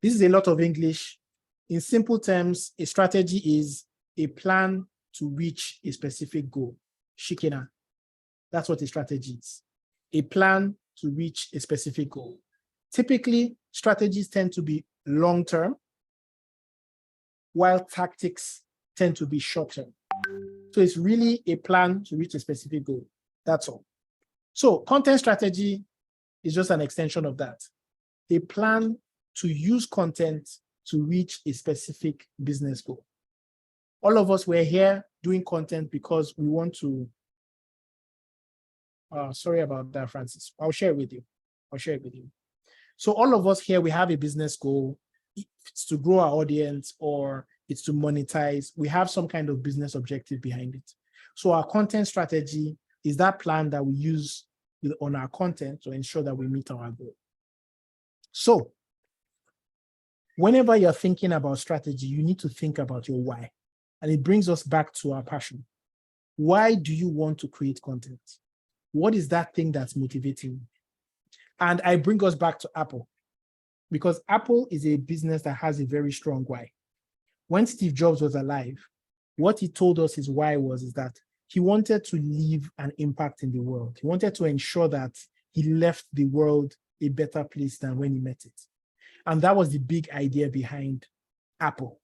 This is a lot of English. In simple terms, a strategy is a plan to reach a specific goal. Shikena, that's what a strategy is. A plan to reach a specific goal. Typically, strategies tend to be long-term, while tactics tend to be short-term. So it's really a plan to reach a specific goal. That's all. So content strategy is just an extension of that. A plan to use content to reach a specific business goal. All of us were here doing content because we want to, sorry about that, Francis. I'll share it with you. So all of us here, we have a business goal. If it's to grow our audience or it's to monetize, we have some kind of business objective behind it. So our content strategy is that plan that we use on our content to ensure that we meet our goal. So whenever you're thinking about strategy, you need to think about your why. And it brings us back to our passion. Why do you want to create content? What is that thing that's motivating you? And I bring us back to Apple, because Apple is a business that has a very strong why. When Steve Jobs was alive, what he told us his why was is that he wanted to leave an impact in the world. He wanted to ensure that he left the world a better place than when he met it. And that was the big idea behind Apple.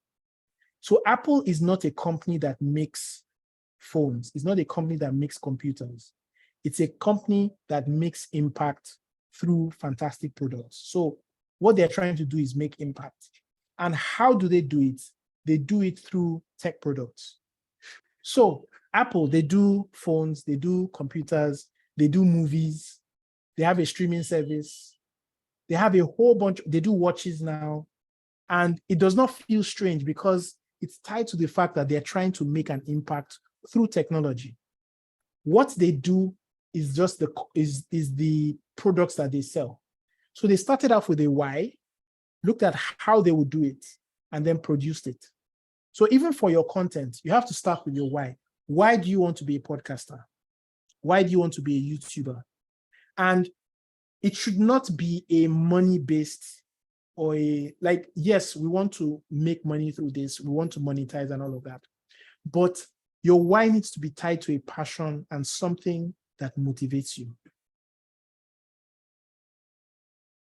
So Apple is not a company that makes phones. It's not a company that makes computers. It's a company that makes impact through fantastic products. So what they're trying to do is make impact. And how do they do it? They do it through tech products. So Apple, they do phones, they do computers, they do movies, they have a streaming service, they have a whole bunch, they do watches now. And it does not feel strange because it's tied to the fact that they're trying to make an impact through technology. What they do is just the products that they sell. So they started off with a why, looked at how they would do it, and then produced it. So even for your content, you have to start with your why. Why do you want to be a podcaster? Why do you want to be a YouTuber? And it should not be a money-based or yes, we want to make money through this, we want to monetize and all of that. But your why needs to be tied to a passion and something that motivates you.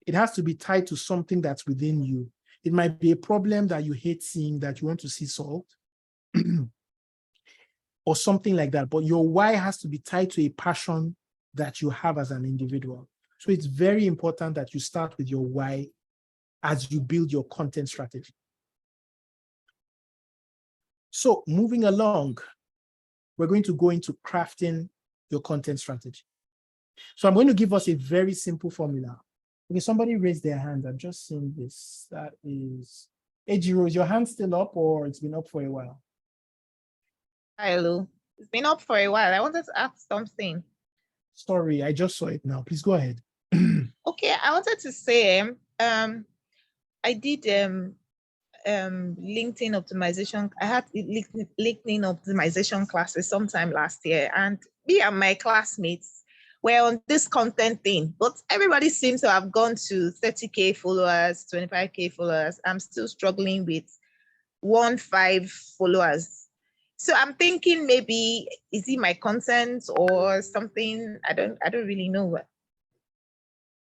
It has to be tied to something that's within you. It might be a problem that you hate seeing that you want to see solved or something like that. But your why has to be tied to a passion that you have as an individual. So it's very important that you start with your why as you build your content strategy. So moving along, we're going to go into crafting your content strategy. So I'm going to give us a very simple formula. Okay, somebody raised their hand. I've just seen this. That is, Ejiro, is your hand still up or it's been up for a while? Hi, Lou. It's been up for a while. I wanted to ask something. Sorry, I just saw it now. Please go ahead. Okay, I wanted to say, I did LinkedIn optimization. I had LinkedIn optimization classes sometime last year, and me and my classmates were on this content thing, but everybody seems to have gone to 30K followers, 25K followers. I'm still struggling with 1.5 followers. So I'm thinking maybe is it my content or something? I don't really know what.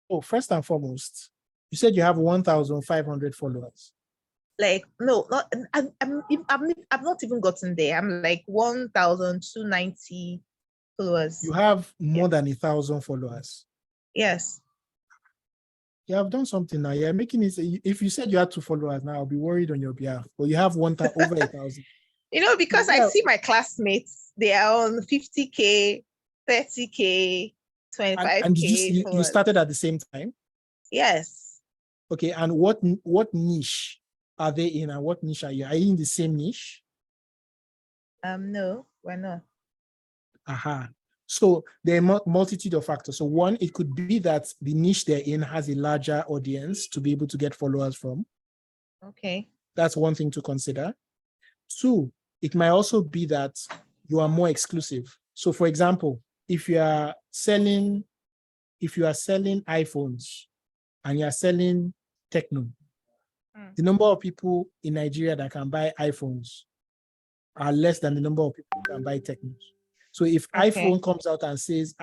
Oh, first and foremost, you said you have 1,500 followers. Like, no, not, I've not even gotten there. I'm like 1,290 followers. You have more than 1,000 followers. Yes. You have done something now. You're making it. If you said you had 2 followers now, I'll be worried on your behalf. But you have over 1,000. You know, because I see my classmates, they are on 50K, 30K, 25K. And did you started at the same time? Yes. Okay, and what niche are they in, and what niche are you? Are you in the same niche? No, we're not. Aha. So there are multitude of factors. So one, it could be that the niche they're in has a larger audience to be able to get followers from. Okay. That's one thing to consider. 2, it might also be that you are more exclusive. So for example, if you are selling iPhones and you are selling Techno, the number of people in Nigeria that can buy iPhones are less than the number of people who can buy Technos. So if iPhone comes out and says,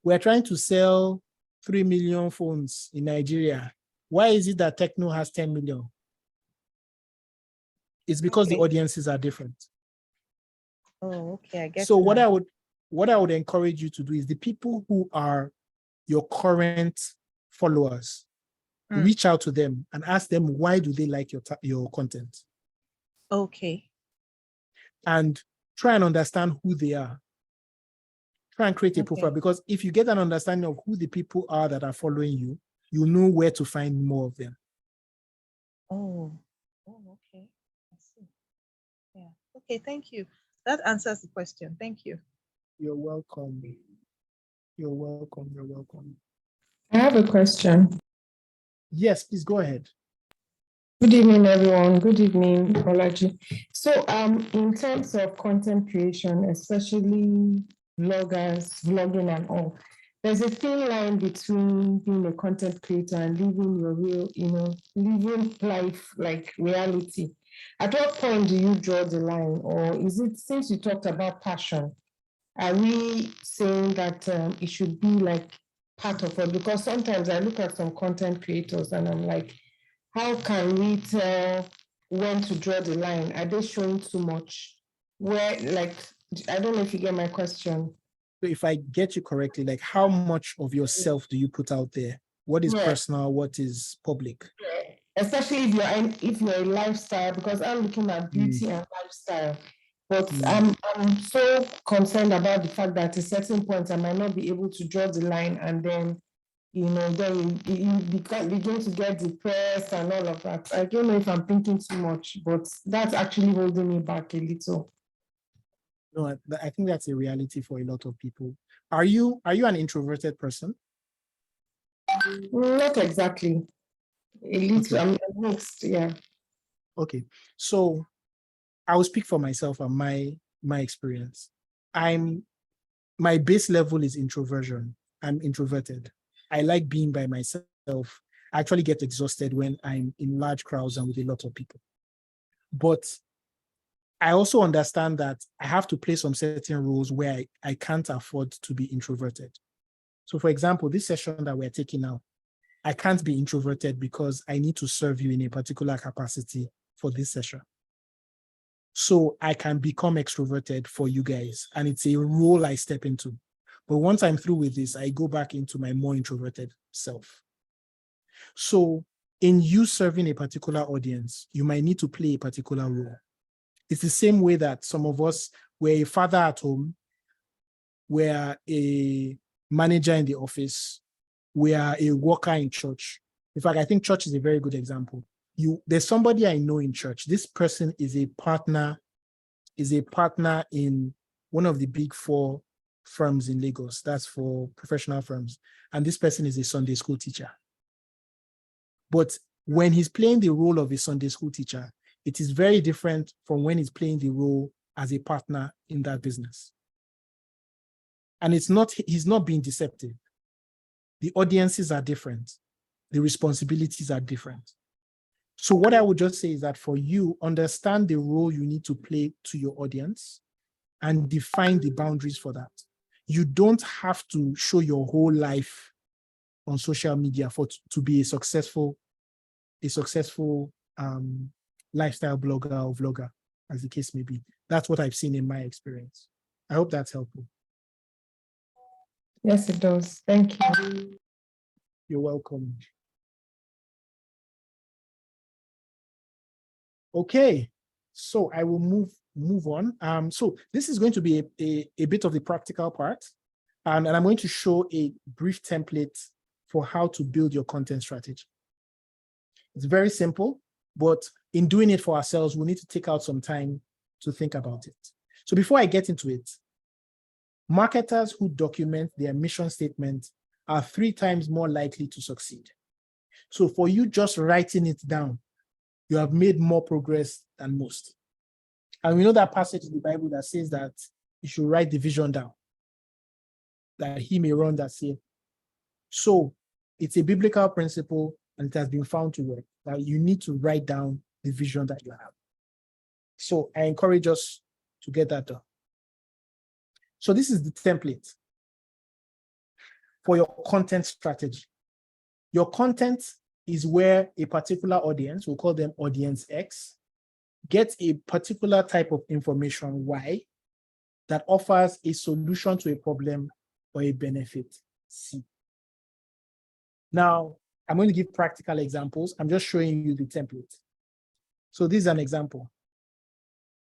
we're trying to sell 3 million phones in Nigeria, why is it that Techno has 10 million? It's because the audiences are different. Oh, okay, I guess. So what I would encourage you to do is the people who are your current followers, reach out to them and ask them why do they like your content. Okay. And try and understand who they are. Try and create a profile, because if you get an understanding of who the people are that are following you, you know where to find more of them. Oh, okay. I see. Yeah. Okay, thank you. That answers the question. Thank you. You're welcome. You're welcome. You're welcome. I have a question. Yes, please go ahead. Good evening, everyone. Good evening, Olaji. So, in terms of content creation, especially vloggers, vlogging and all, there's a thin line between being a content creator and living your real, living life like reality. At what point do you draw the line? Or is it, since you talked about passion, are we saying that it should be like part of it? Because sometimes I look at some content creators and I'm like, how can we tell when to draw the line? Are they showing too much? Where, like, I don't know if you get my question. So if I get you correctly, like how much of yourself do you put out there? What is personal? What is public? Especially if you're a lifestyle, because I'm looking at beauty and lifestyle. But I'm so concerned about the fact that at a certain point I might not be able to draw the line, and then then you begin to get depressed and all of that. I don't know if I'm thinking too much, but that's actually holding me back a little. No, I think that's a reality for a lot of people. Are you an introverted person? Not exactly. A little, I'm mixed, yeah. Okay, so I will speak for myself and my experience. My base level is introversion. I'm introverted. I like being by myself. I actually get exhausted when I'm in large crowds and with a lot of people. But I also understand that I have to play some certain roles where I can't afford to be introverted. So for example, this session that we're taking now, I can't be introverted because I need to serve you in a particular capacity for this session. So I can become extroverted for you guys, and it's a role I step into. But once I'm through with this, I go back into my more introverted self. So in you serving a particular audience, you might need to play a particular role. It's the same way that some of us were a father at home, we're a manager in the office, we are a worker in church. In fact, I think church is a very good example. There's somebody I know in church. This person is a partner in one of the big 4 firms in Lagos. That's for professional firms. And this person is a Sunday school teacher. But when he's playing the role of a Sunday school teacher, it is very different from when he's playing the role as a partner in that business. And he's not being deceptive. The audiences are different. The responsibilities are different. So what I would just say is that for you, understand the role you need to play to your audience and define the boundaries for that. You don't have to show your whole life on social media to be a successful lifestyle blogger or vlogger, as the case may be. That's what I've seen in my experience. I hope that's helpful. Yes, it does. Thank you. You're welcome. Okay, so I will move on. So this is going to be a bit of the practical part, and I'm going to show a brief template for how to build your content strategy. It's very simple, but in doing it for ourselves, we need to take out some time to think about it. So before I get into it, marketers who document their mission statement are 3 times more likely to succeed. So for you just writing it down, you have made more progress than most. And we know that passage in the Bible that says that you should write the vision down, that he may run that saith. So it's a biblical principle, and it has been found to work, that you need to write down the vision that you have. So I encourage us to get that done. So this is the template for your content strategy. Your content is where a particular audience, we'll call them audience X, gets a particular type of information, Y, that offers a solution to a problem or a benefit, C. Now, I'm going to give practical examples. I'm just showing you the template. So this is an example.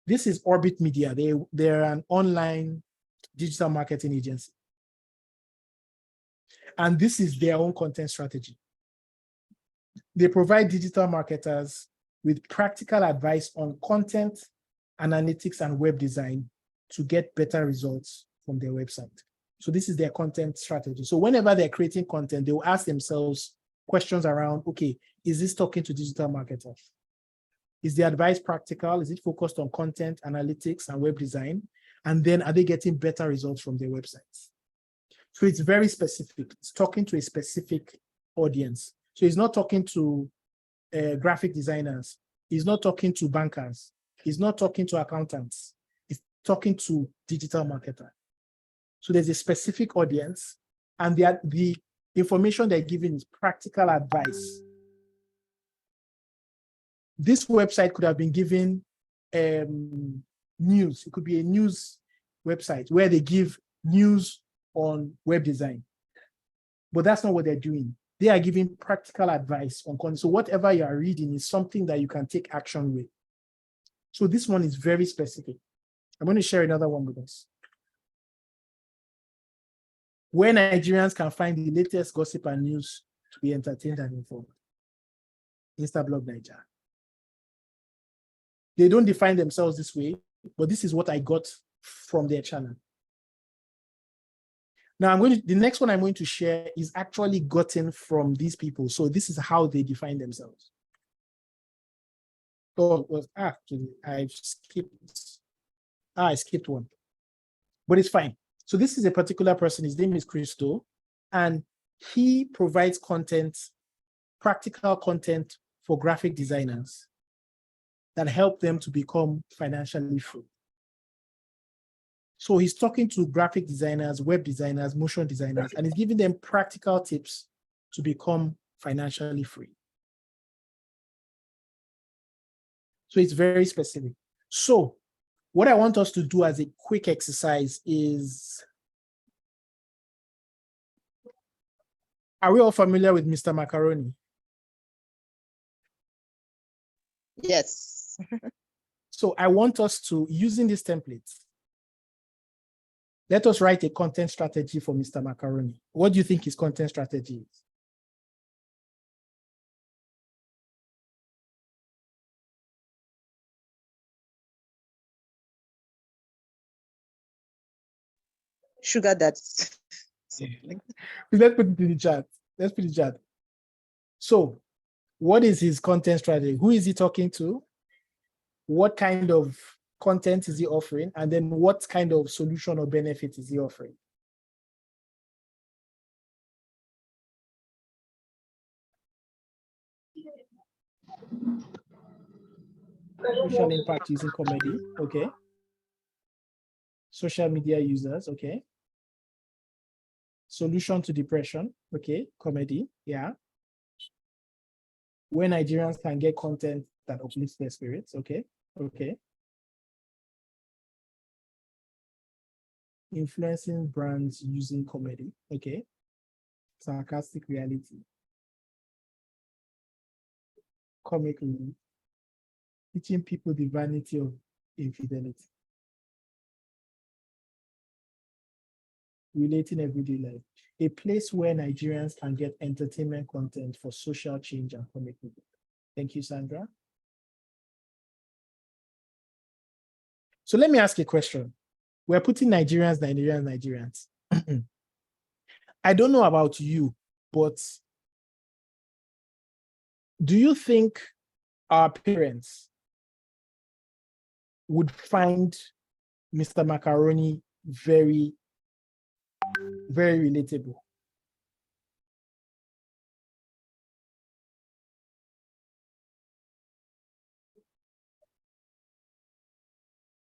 This is Orbit Media. They're an online digital marketing agency. And this is their own content strategy. They provide digital marketers with practical advice on content, analytics, and web design to get better results from their website. So this is their content strategy. So whenever they're creating content, they will ask themselves questions around, okay, is this talking to digital marketers? Is the advice practical? Is it focused on content, analytics, and web design? And then are they getting better results from their websites? So it's very specific. It's talking to a specific audience. So he's not talking to graphic designers. He's not talking to bankers. He's not talking to accountants. He's talking to digital marketers. So there's a specific audience, and the information they're giving is practical advice. This website could have been given news. It could be a news website where they give news on web design. But that's not what they're doing. They are giving practical advice on content. So whatever you are reading is something that you can take action with. So this one is very specific. I'm going to share another one with us. Where Nigerians can find the latest gossip and news to be entertained and informed. Instablog Nigeria. They don't define themselves this way, but this is what I got from their channel. Now the next one I'm going to share is actually gotten from these people. So this is how they define themselves. Oh, it was actually, I skipped one, but it's fine. So this is a particular person, his name is Christo, and he provides content, practical content for graphic designers that help them to become financially free. So he's talking to graphic designers, web designers, motion designers, and he's giving them practical tips to become financially free. So it's very specific. So what I want us to do as a quick exercise is, are we all familiar with Mr. Macaroni? Yes. So I want us to, using this template, let us write a content strategy for Mr. Macaroni. What do you think his content strategy is? sugar daddy. Let's put it in the chat. Let's put it in the chat. So, what is his content strategy? Who is he talking to? What kind of content is he offering? And then what kind of solution or benefit is he offering? Social impact using comedy, okay. Social media users, okay. Solution to depression, okay. Comedy, yeah. Where Nigerians can get content that uplifts their spirits, okay. Okay. Influencing brands using comedy, okay. Sarcastic reality. Comic relief. Teaching people the vanity of infidelity. Relating everyday life. A place where Nigerians can get entertainment content for social change and comic relief. Thank you, Sandra. So let me ask a question. We're putting Nigerians. I don't know about you, but do you think our parents would find Mr. Macaroni very, very relatable?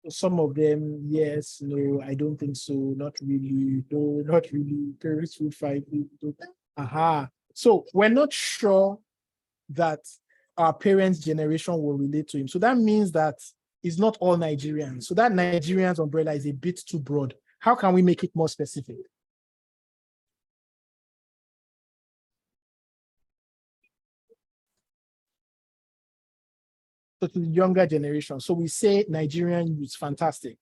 Some of them, yes, no, I don't think so, not really, no, not really. Parents will find it. Aha. So we're not sure that our parents' generation will relate to him. So that means that it's not all Nigerians. So that Nigerians umbrella is a bit too broad. How can we make it more specific? So to the younger generation. So we say Nigerian youth, fantastic.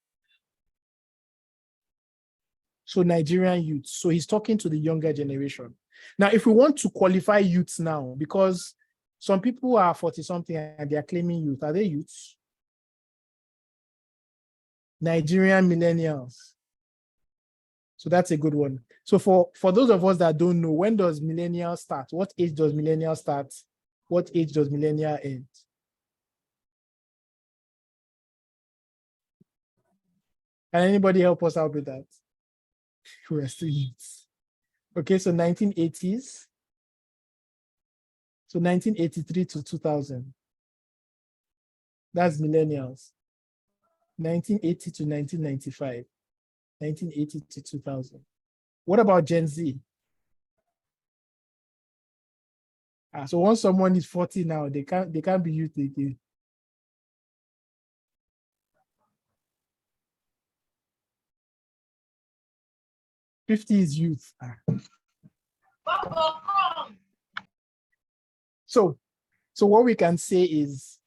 So Nigerian youth. So he's talking to the younger generation. Now, if we want to qualify youths now, because some people are 40-something and they are claiming youth. Are they youths? Nigerian millennials. So that's a good one. So for those of us that don't know, when does millennial start? What age does millennial start? What age does millennial end? Can anybody help us out with that? We're still youths. Okay, so 1980s. So 1983 to 2000. That's millennials. 1980 to 1995. 1980 to 2000. What about Gen Z? So once someone is 40 now, they can't be youth again. '50 is youth. So what we can say is,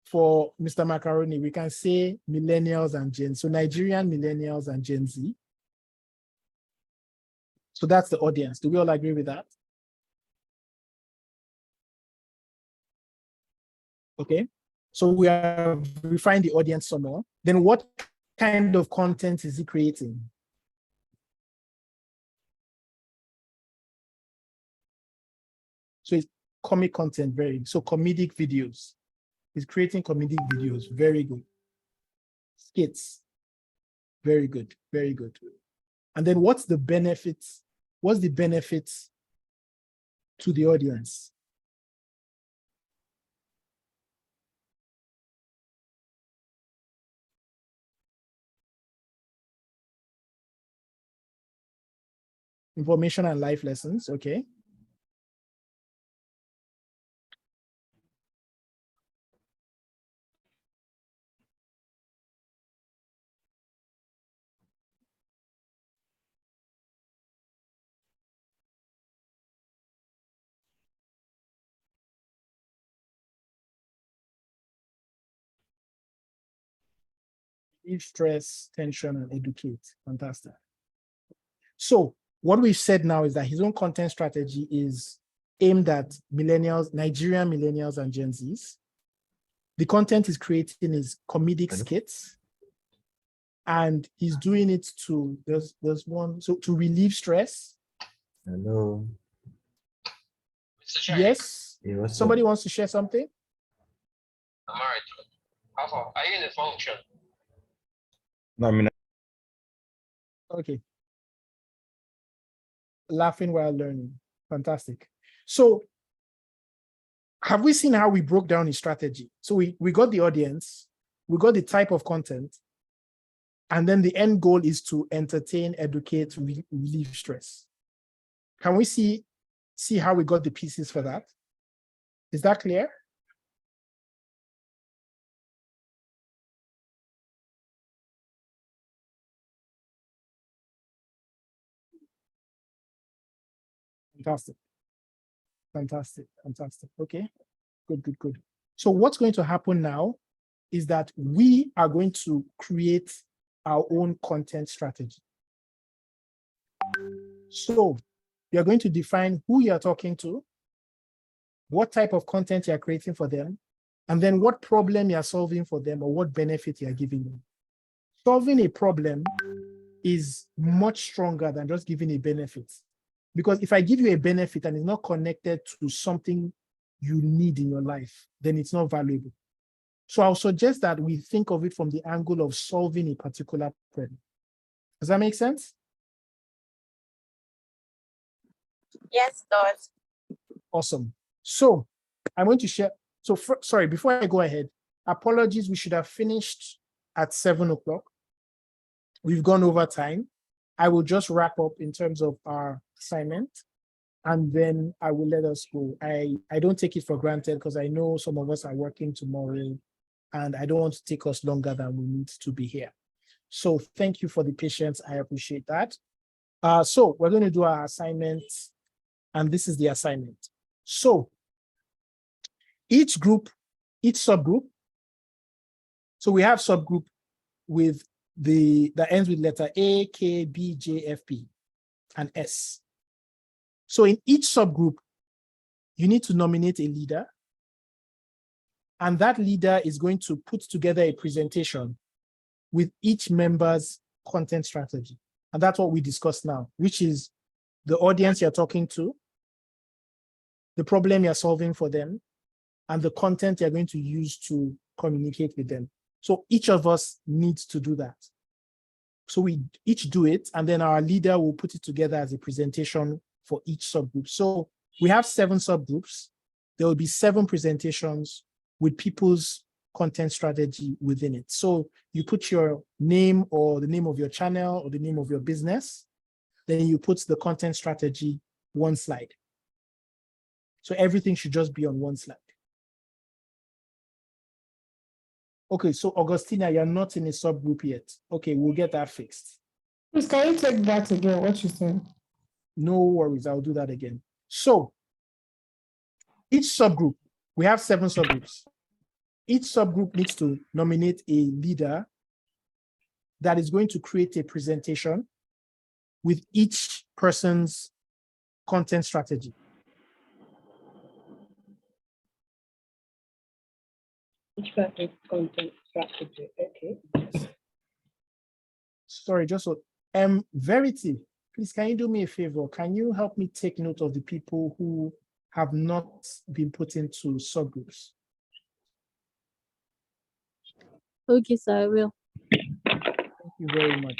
for Mr. Macaroni, we can say millennials and Gen Z. So Nigerian millennials and Gen Z. So that's the audience. Do we all agree with that? Okay. So we have refined the audience some more. Then what kind of content is he creating? So it's comic content, so comedic videos. He's creating comedic videos, very good. Skits, very good, very good. And then what's the benefits? What's the benefits to the audience? Information and life lessons, okay. Relieve stress, tension, and educate. Fantastic. So what we've said now is that his own content strategy is aimed at millennials, Nigerian millennials and Gen Zs. The content he's creating is comedic skits. and he's doing it to, there's one, so to relieve stress. Hello. Yes, Hey, what's somebody up? wants to share something? I'm alright. How far? Are you in the function? No, I mean, Okay. Laughing while learning. Fantastic. So have we seen how we broke down his strategy? So we got the audience, we got the type of content, and then the end goal is to entertain, educate, relieve stress. Can we see how we got the pieces for that? Is that clear? Fantastic. Fantastic. Fantastic. Okay. Good. So what's going to happen now is that we are going to create our own content strategy. So you're going to define who you're talking to, what type of content you're creating for them, and then what problem you're solving for them or what benefit you're giving them. Solving a problem is much stronger than just giving a benefit. Because if I give you a benefit and it's not connected to something you need in your life, then it's not valuable. So I'll suggest that we think of it from the angle of solving a particular problem. Does that make sense? Yes, does. Awesome. So I'm going to share. So sorry, before I go ahead, apologies, we should have finished at 7 o'clock. We've gone over time. I will just wrap up in terms of our assignment, and then I will let us go. I don't take it for granted because I know some of us are working tomorrow, and I don't want to take us longer than we need to be here. So thank you for the patience. I appreciate that. So we're going to do our assignment, and this is the assignment. So each group, each subgroup, so we have subgroup with that ends with letter A, K, B, J, F, P, and S. So in each subgroup, you need to nominate a leader, and that leader is going to put together a presentation with each member's content strategy. And that's what we discussed now, which is the audience you're talking to, the problem you're solving for them, and the content you're going to use to communicate with them. So each of us needs to do that. So we each do it, and then our leader will put it together as a presentation for each subgroup. So we have 7 subgroups. There will be 7 presentations with people's content strategy within it. So you put your name or the name of your channel or the name of your business, then you put the content strategy one slide. So everything should just be on one slide. Okay, so Augustina, you're not in a subgroup yet. Okay, we'll get that fixed. Please, can you take that again, what you said? No worries, I'll do that again. So each subgroup, we have 7 subgroups. Each subgroup needs to nominate a leader that is going to create a presentation with each person's content strategy. Each person's content strategy. Okay. Sorry, just so, Verity, please, can you do me a favor? Can you help me take note of the people who have not been put into subgroups? Okay, sir, I will. Thank you very much.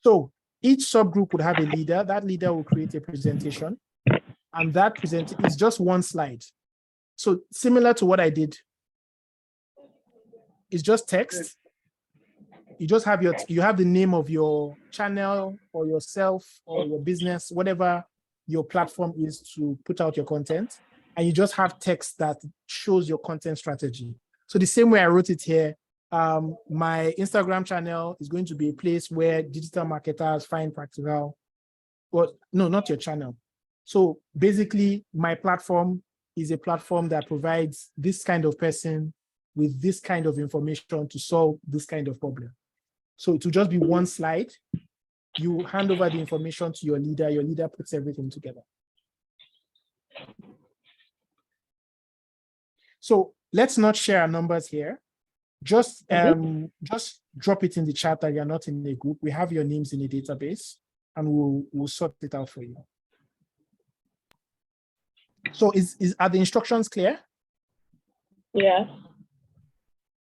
So each subgroup would have a leader. That leader will create a presentation, and that presentation is just one slide. So similar to what I did, it's just text. You just have you have the name of your channel or yourself or your business, whatever your platform is to put out your content, and you just have text that shows your content strategy. So the same way I wrote it here, my Instagram channel is going to be a place where digital marketers find practical, well, no, not your channel. So basically my platform is a platform that provides this kind of person with this kind of information to solve this kind of problem. So it will just be one slide. You hand over the information to your leader puts everything together. So let's not share our numbers here, Just drop it in the chat that you're not in a group. We have your names in a database, and we'll sort it out for you. So are the instructions clear? Yeah.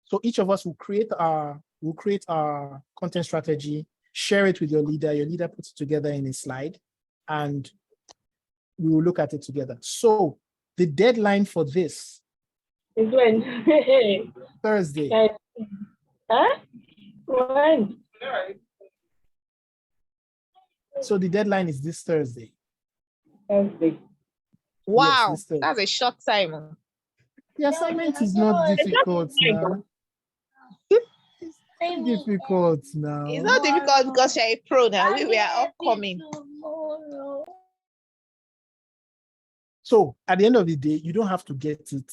So each of us will create our content strategy, share it with your leader. Your leader puts it together in a slide, and we will look at it together. So the deadline for this is when? Thursday. Huh? When? So the deadline is this Thursday. Thursday. Wow, Yes, this Thursday. that's a short time. The assignment is not difficult now. It's difficult now. It's not difficult because you're a pro now. We are upcoming. So at the end of the day, you don't have to get it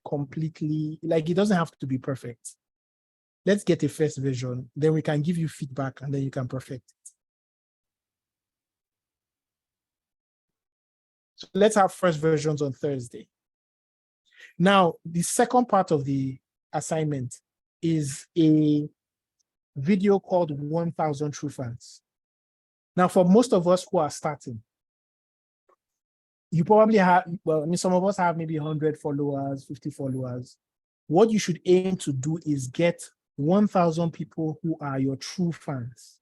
completely, like it doesn't have to be perfect. Let's get a first version, then we can give you feedback and then you can perfect it. So let's have first versions on Thursday. Now, the second part of the assignment is a video called 1000 True Fans. Now, for most of us who are starting, you probably have, well, I mean, some of us have maybe 100 followers, 50 followers. What you should aim to do is get 1000 people who are your true fans.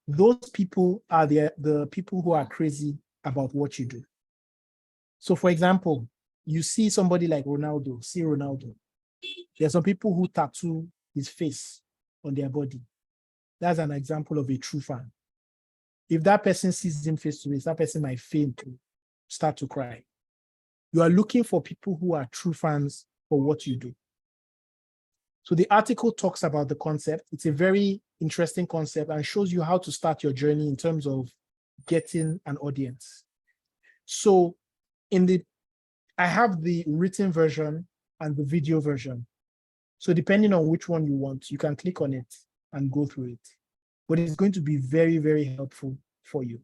Those people are the people who are crazy about what you do. So for example, you see somebody like Ronaldo, see Ronaldo. There are some people who tattoo his face on their body. That's an example of a true fan. If that person sees him face to face, that person might faint to start to cry. You are looking for people who are true fans for what you do. So the article talks about the concept. It's a very interesting concept and shows you how to start your journey in terms of getting an audience. So I have the written version and the video version. So depending on which one you want, you can click on it and go through it. But it's going to be very, very helpful for you.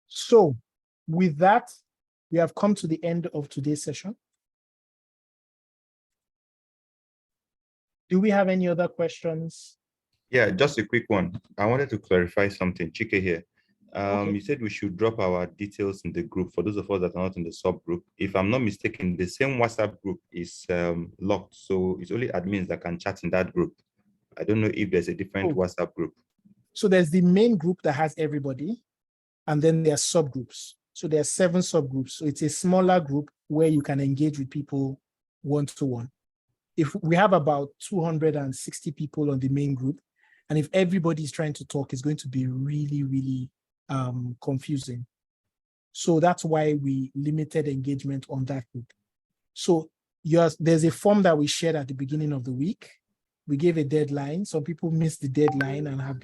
So with that, we have come to the end of today's session. Do we have any other questions? Yeah, just a quick one. I wanted to clarify something. Chike here. Okay. You said we should drop our details in the group for those of us that are not in the subgroup. If I'm not mistaken, the same WhatsApp group is locked, so it's only admins that can chat in that group. I don't know if there's a different WhatsApp group. So there's the main group that has everybody, and then there are subgroups. So there are 7 subgroups. So it's a smaller group where you can engage with people one-to-one. If we have about 260 people on the main group, and if everybody is trying to talk, it's going to be really, really confusing. So that's why we limited engagement on that group. So there's a form that we shared at the beginning of the week. We gave a deadline. Some people missed the deadline and have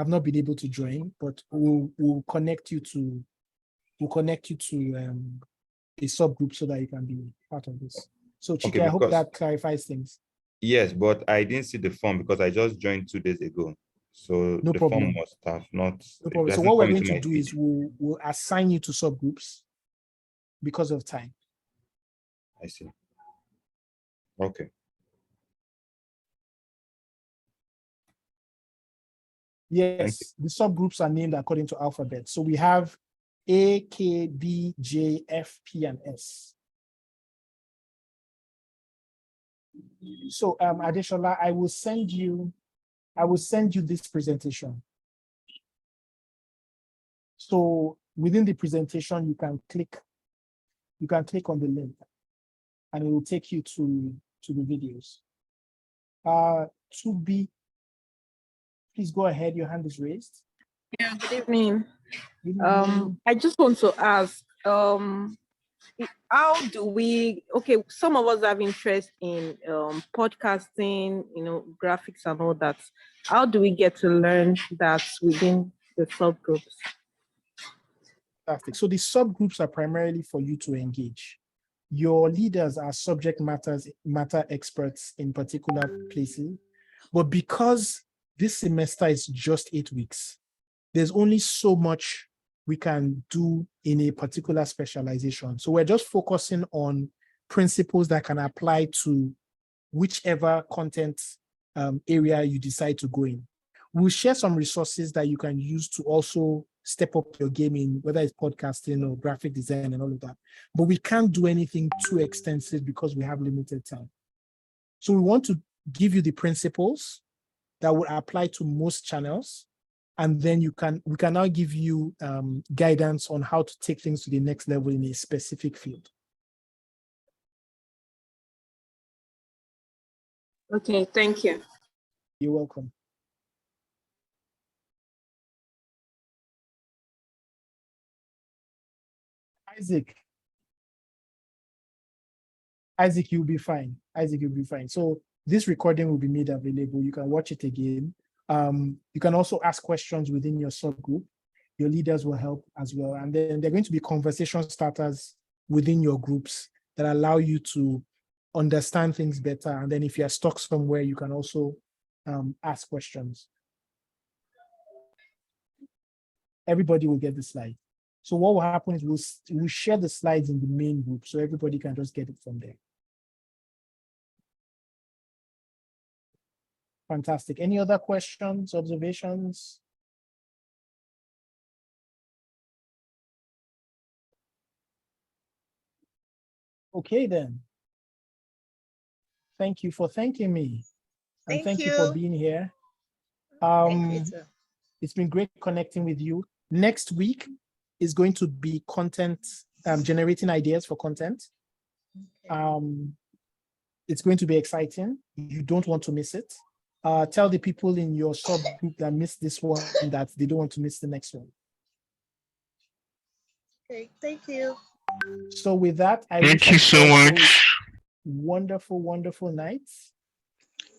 not been able to join, but we'll connect you to a subgroup so that you can be part of this. So Chike, Okay, I hope that clarifies things. Yes, but I didn't see the form because I just joined 2 days ago. So No the problem. form must have not. No problem. it So hasn't what we're come going into to my do feed. is we'll assign you to subgroups because of time. I see. Okay. Yes, the subgroups are named according to alphabet. So we have A, K, B, J, F, P, and S. So Adeshola, I will send you this presentation. So within the presentation, you can click on the link and it will take you to the videos. 2B, please go ahead. Your hand is raised. Yeah, good evening. Good evening. I just want to ask, how do we, okay, some of us have interest in podcasting, graphics and all that. How do we get to learn that within the subgroups? Fantastic. So the subgroups are primarily for you to engage. Your leaders are subject matter experts in particular places, but because this semester is just 8 weeks, there's only so much we can do in a particular specialization. So we're just focusing on principles that can apply to whichever content area you decide to go in. We'll share some resources that you can use to also step up your game in, whether it's podcasting or graphic design and all of that. But we can't do anything too extensive because we have limited time. So we want to give you the principles that would apply to most channels. And then we can now give you guidance on how to take things to the next level in a specific field. Okay, thank you. You're welcome. Isaac, you'll be fine. Isaac, you'll be fine. So this recording will be made available. You can watch it again. You can also ask questions within your subgroup. Your leaders will help as well. And then there are going to be conversation starters within your groups that allow you to understand things better. And then if you're stuck somewhere, you can also ask questions. Everybody will get the slide. So what will happen is we'll share the slides in the main group so everybody can just get it from there. Fantastic. Any other questions, observations? Okay, then. Thank you for thanking me. And thank you for being here. Thank you, sir. It's been great connecting with you. Next week is going to be content, generating ideas for content. It's going to be exciting. You don't want to miss it. Tell the people in your subgroup that missed this one that they don't want to miss the next one. Okay, thank you. So with that, thank you so much. Wonderful, wonderful night.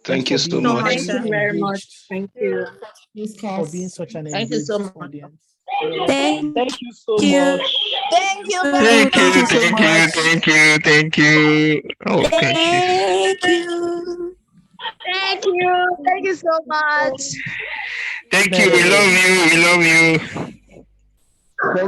Thank you so much. Thank you very much. Thank you for being such an Thank you so much. audience. Thank you so much. Thank you. Thank you. Thank you. Oh, Thank you. Thank you. Thank you so much. Thank you. We love you. We love you.